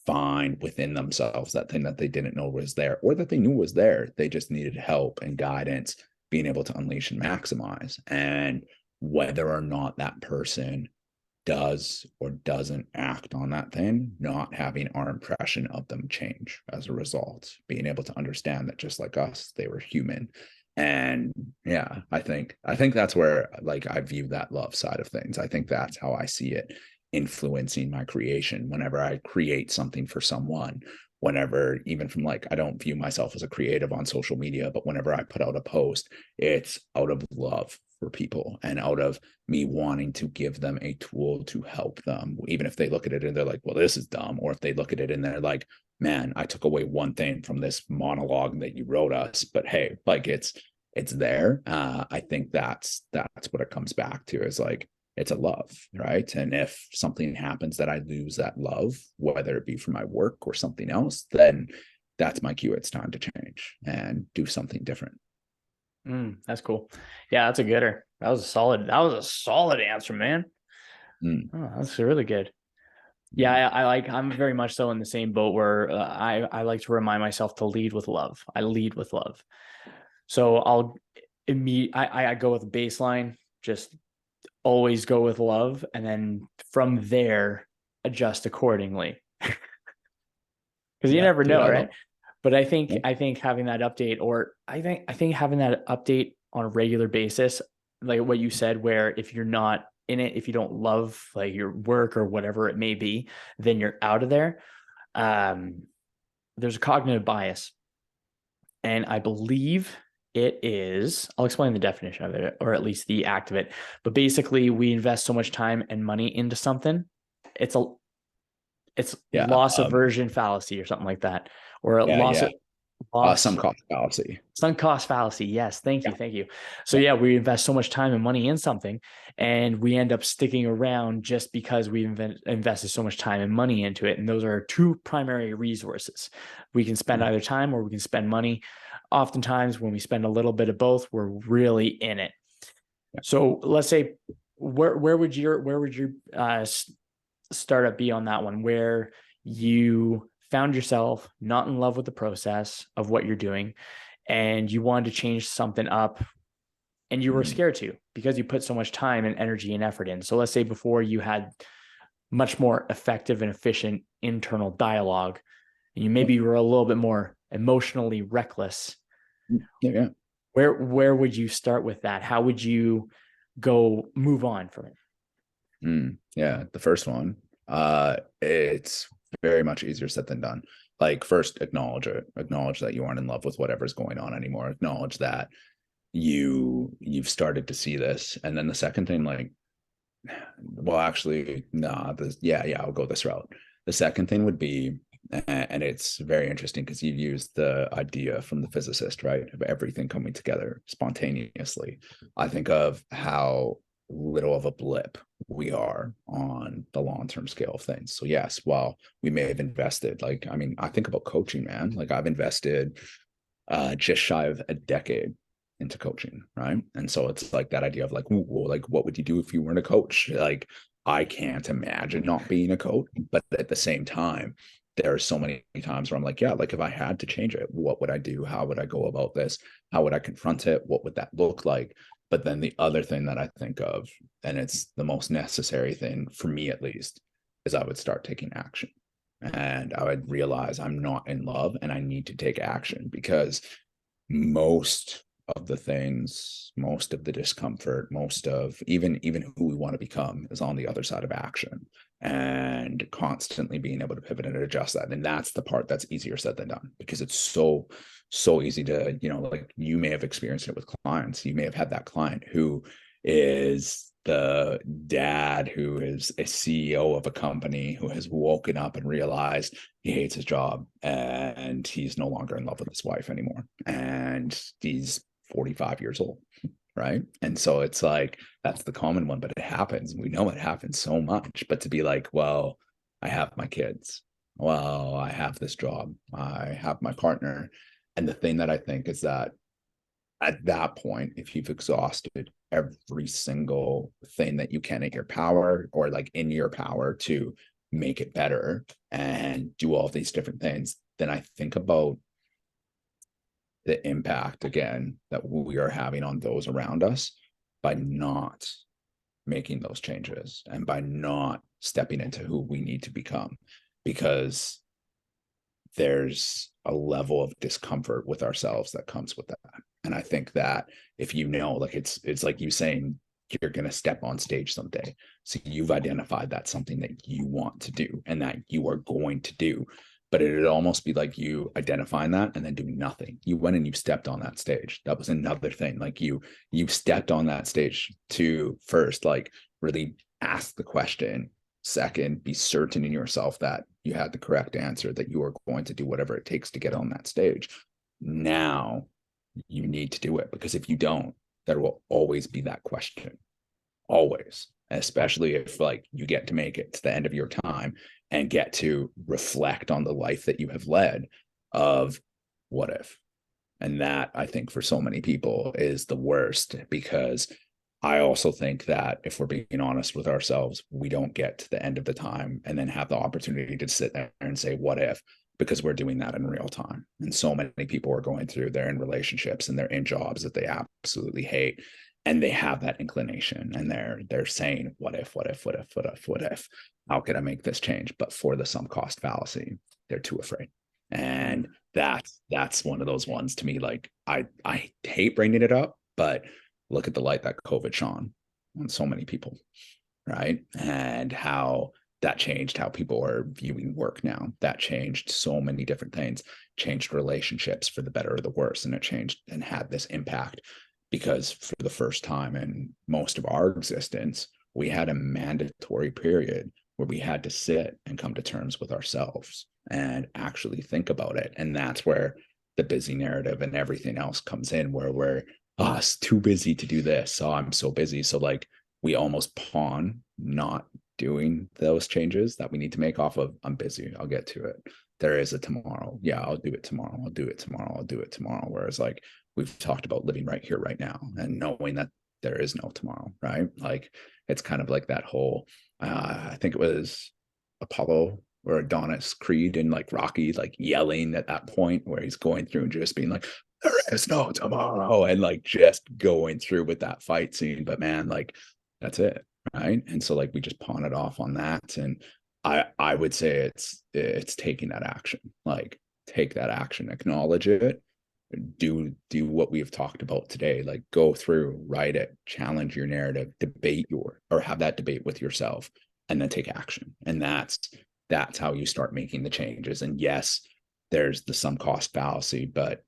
find within themselves that thing that they didn't know was there, or that they knew was there, they just needed help and guidance, being able to unleash and maximize. And whether or not that person does or doesn't act on that thing, not having our impression of them change as a result, being able to understand that just like us, they were human. And yeah, I think that's where, like, I view that love side of things. I think that's how I see it influencing my creation whenever I create something for someone. Whenever, even from, like, I don't view myself as a creative on social media, but whenever I put out a post, it's out of love for people and out of me wanting to give them a tool to help them, even if they look at it and they're like, well, this is dumb, or if they look at it and they're like, man, I took away one thing from this monologue that you wrote us, but hey, like, it's there. I think that's what it comes back to, is like, it's a love, right? And if something happens that I lose that love, whether it be for my work or something else, then that's my cue. It's time to change and do something different. That's cool. Yeah, that's a gooder. That was a solid answer, man. Oh, that's really good. Yeah, I'm very much so in the same boat where I like to remind myself to lead with love. I lead with love. So I go with baseline, just always go with love, and then from there adjust accordingly. Because you Yeah, never dude, know, I right? love. But Yeah. I think having that update, or I think having that update on a regular basis, like what you said, where if you're not in it, if you don't love like your work or whatever it may be, then you're out of there. Um, there's a cognitive bias, and I believe it is, I'll explain the definition of it, or at least the act of it. But basically, we invest so much time and money into something, it's a it's Yeah. loss aversion fallacy or something like that, or a Yeah. Yeah. loss Some cost fallacy. sunk cost fallacy. Yes, thank Yeah. you, thank you. So Yeah. yeah, we invest so much time and money in something, and we end up sticking around just because we invested so much time and money into it. And those are our two primary resources. We can spend either time or we can spend money. Oftentimes, when we spend a little bit of both, we're really in it. Yeah. So let's say, where would your startup be on that one, where you found yourself not in love with the process of what you're doing, and you wanted to change something up, and you were scared to because you put so much time and energy and effort in? So let's say before you had much more effective and efficient internal dialogue, and you were a little bit more emotionally reckless. Yeah. Yeah. Where would you start with that? How would you move on from it? Yeah. The first one, it's very much easier said than done. Like, first, acknowledge it. Acknowledge that you aren't in love with whatever's going on anymore. Acknowledge that you've started to see this. And then the second thing, like, well, actually, nah, I'll go this route. The second thing would be, and it's very interesting because you've used the idea from the physicist, right, of everything coming together spontaneously. I think of how little of a blip we are on the long-term scale of things. So yes, while we may have invested, like, I mean, I think about coaching, man. Like, I've invested just shy of a decade into coaching, right? And so it's like that idea of like, ooh, well, like, what would you do if you weren't a coach? Like, I can't imagine not being a coach. But at the same time, there are so many times where I'm like, yeah, like if I had to change it, what would I do? How would I go about this? How would I confront it? What would that look like? But then the other thing that I think of, and it's the most necessary thing for me at least, is I would start taking action. And I would realize I'm not in love and I need to take action, because most of the things, most of the discomfort, most of even who we want to become is on the other side of action, and constantly being able to pivot and adjust that. And that's the part that's easier said than done, because it's so easy to, like you may have experienced it with clients. You may have had that client who is the dad who is a CEO of a company who has woken up and realized he hates his job and he's no longer in love with his wife anymore. And he's 45 years old. Right. And so it's like, that's the common one, but it happens. We know it happens so much. But to be like, well, I have my kids. Well, I have this job. I have my partner. And the thing that I think is that at that point, if you've exhausted every single thing that you can in your power, or like in your power to make it better and do all these different things, then I think about the impact again that we are having on those around us by not making those changes and by not stepping into who we need to become, because there's a level of discomfort with ourselves that comes with that. And I think that if like it's like you saying you're going to step on stage someday, so you've identified that's something that you want to do and that you are going to do. But it'd almost be like you identifying that and then doing nothing. You went and you stepped on that stage. That was another thing. Like you stepped on that stage to first, like, really ask the question. Second, be certain in yourself that you had the correct answer, that you are going to do whatever it takes to get on that stage. Now you need to do it, because if you don't, there will always be that question. Always. Especially if like you get to make it to the end of your time and get to reflect on the life that you have led of what if. And that, I think, for so many people is the worst, because I also think that if we're being honest with ourselves, we don't get to the end of the time and then have the opportunity to sit there and say, what if? Because we're doing that in real time. And so many people are going through, they're in relationships and they're in jobs that they absolutely hate. And they have that inclination and they're saying, what if, what if, what if, what if, what if? How could I make this change? But for the sunk cost fallacy, they're too afraid. And that's one of those ones to me. Like I hate bringing it up, but look at the light that COVID shone on so many people, right? And how that changed how people are viewing work now. That changed so many different things, changed relationships for the better or the worse. And it changed and had this impact because for the first time in most of our existence, we had a mandatory period where we had to sit and come to terms with ourselves and actually think about it. And that's where the busy narrative and everything else comes in, where we're it's too busy to do this. So I'm so busy. So like we almost pawn not doing those changes that we need to make off of, I'm busy, I'll get to it. There is a tomorrow. Yeah, I'll do it tomorrow. I'll do it tomorrow. I'll do it tomorrow. Whereas like we've talked about living right here, right now, and knowing that there is no tomorrow, right? Like it's kind of like that whole, I think it was Apollo or Adonis Creed and like Rocky, like yelling at that point where he's going through and just being like, there is no tomorrow, and like just going through with that fight scene. But man, like that's it, right? And so like we just pawn it off on that. And I would say it's taking that action. Like take that action, acknowledge it, do what we've talked about today. Like go through, write it, challenge your narrative, debate or have that debate with yourself, and then take action. And that's how you start making the changes. And yes, there's the sum cost fallacy, but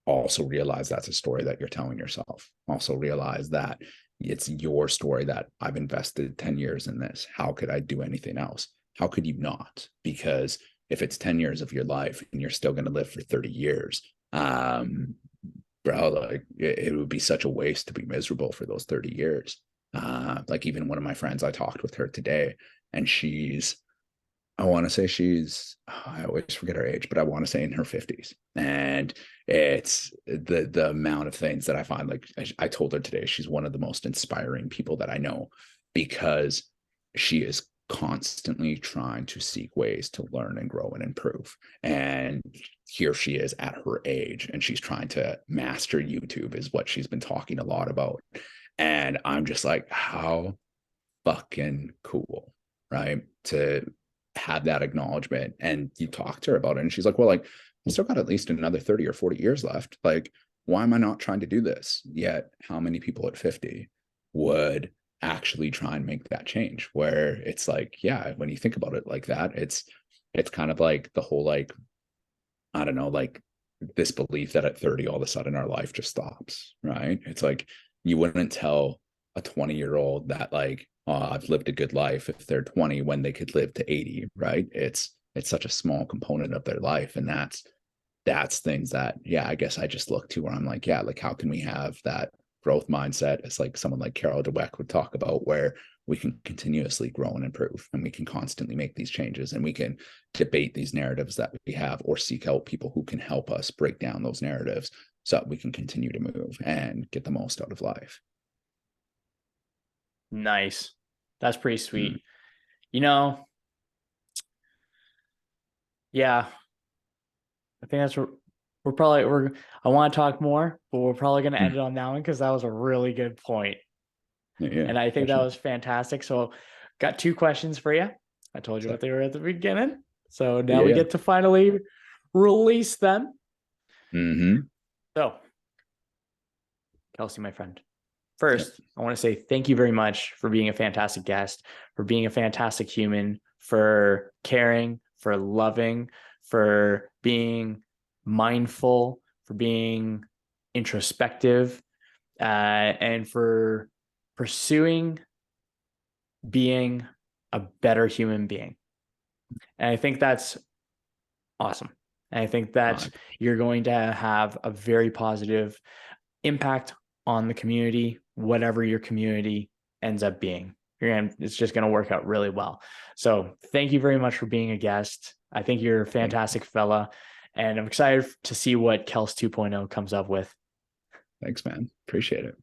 also realize that's a story that you're telling yourself. Also realize that it's your story, that I've invested 10 years in this. How could I do anything else? How could you not? Because if it's 10 years of your life and you're still going to live for 30 years, bro, like it would be such a waste to be miserable for those 30 years. Like even one of my friends, I talked with her today, and I want to say I always forget her age, but I want to say in her 50s. And it's the amount of things that I find, like I told her today, she's one of the most inspiring people that I know, because she is constantly trying to seek ways to learn and grow and improve. And here she is at her age, and she's trying to master YouTube, is what she's been talking a lot about. And I'm just like, how fucking cool, right? To have that acknowledgement. And you talk to her about it, and she's like, well, like, I still got at least another 30 or 40 years left. Like, why am I not trying to do this? Yet, how many people at 50 would actually try and make that change? Where it's like, yeah, when you think about it like that, it's kind of like the whole, like, I don't know, like this belief that at 30, all of a sudden our life just stops, right? It's like you wouldn't tell a 20-year-old that, like, oh, I've lived a good life if they're 20 when they could live to 80, right? It's such a small component of their life. And that's things that, yeah, I guess I just look to where I'm like, yeah, like, how can we have that growth mindset, as like someone like Carol Dweck would talk about, where we can continuously grow and improve, and we can constantly make these changes, and we can debate these narratives that we have, or seek out people who can help us break down those narratives so that we can continue to move and get the most out of life. Nice. That's pretty sweet. You know, yeah, I think that's I want to talk more, but we're probably going to end it on that one because that was a really good point. Yeah, and I think that was fantastic. So got 2 questions for you. I told you what they were at the beginning. So now we get to finally release them. So, Kelsey, my friend, first, I want to say thank you very much for being a fantastic guest, for being a fantastic human, for caring, for loving, for being mindful, for being introspective, and for pursuing being a better human being. And I think that's awesome. And I think that you're going to have a very positive impact on the community, whatever your community ends up being. It's just going to work out really well. So thank you very much for being a guest. I think you're a fantastic fella, and I'm excited to see what Kels 2.0 comes up with. Thanks, man. Appreciate it.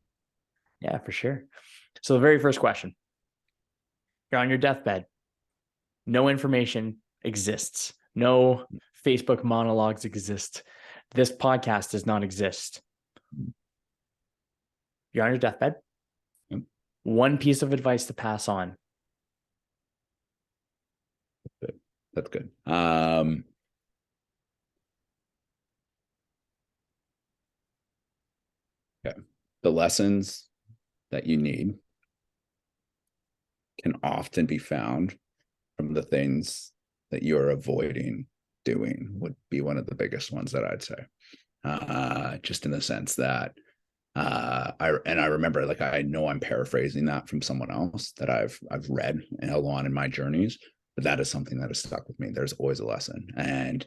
Yeah, for sure. So the very first question: you're on your deathbed. No information exists. No Facebook monologues exist. This podcast does not exist. You're on your deathbed. One piece of advice to pass on. That's good. Okay. The lessons that you need can often be found from the things that you're avoiding doing, would be one of the biggest ones that I'd say. Just in the sense that I remember, like, I know I'm paraphrasing that from someone else that I've read along in my journeys, but that is something that has stuck with me. There's always a lesson. And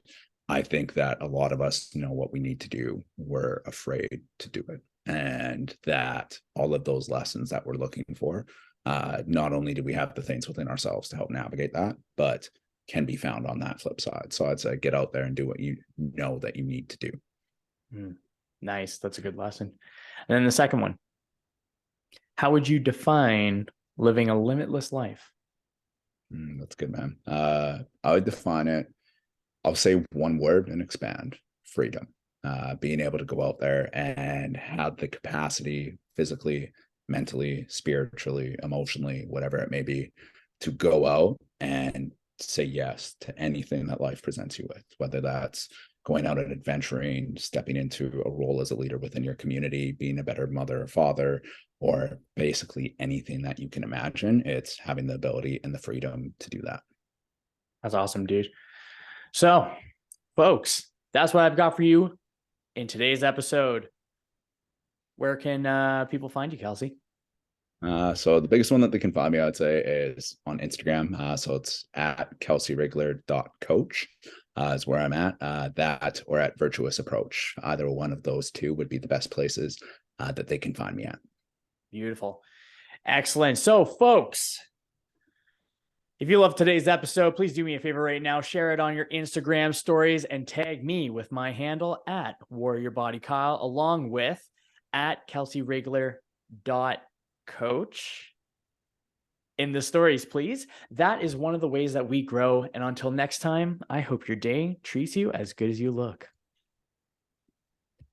I think that a lot of us know what we need to do. We're afraid to do it. And that all of those lessons that we're looking for, not only do we have the things within ourselves to help navigate that, but can be found on that flip side. So I'd say get out there and do what you know that you need to do. Nice. That's a good lesson. And then the second one: how would you define living a limitless life? That's good, man. I would define it, I'll say one word and expand: freedom. Being able to go out there and have the capacity, physically, mentally, spiritually, emotionally, whatever it may be, to go out and say yes to anything that life presents you with, whether that's going out and adventuring, stepping into a role as a leader within your community, being a better mother or father, or basically anything that you can imagine. It's having the ability and the freedom to do that. That's awesome, dude. So, folks, that's what I've got for you in today's episode. Where can people find you, Kelsey? So the biggest one that they can find me, I would say, is on Instagram. So it's at kelseyrigler.coach is where I'm at. That or at Virtuous Approach. Either one of those two would be the best places that they can find me at. Beautiful. Excellent. So, folks, if you love today's episode, please do me a favor right now. Share it on your Instagram stories and tag me with my handle at WarriorBodyKyle, along with at KelseyRigler.coach. in the stories, please. That is one of the ways that we grow. And until next time, I hope your day treats you as good as you look.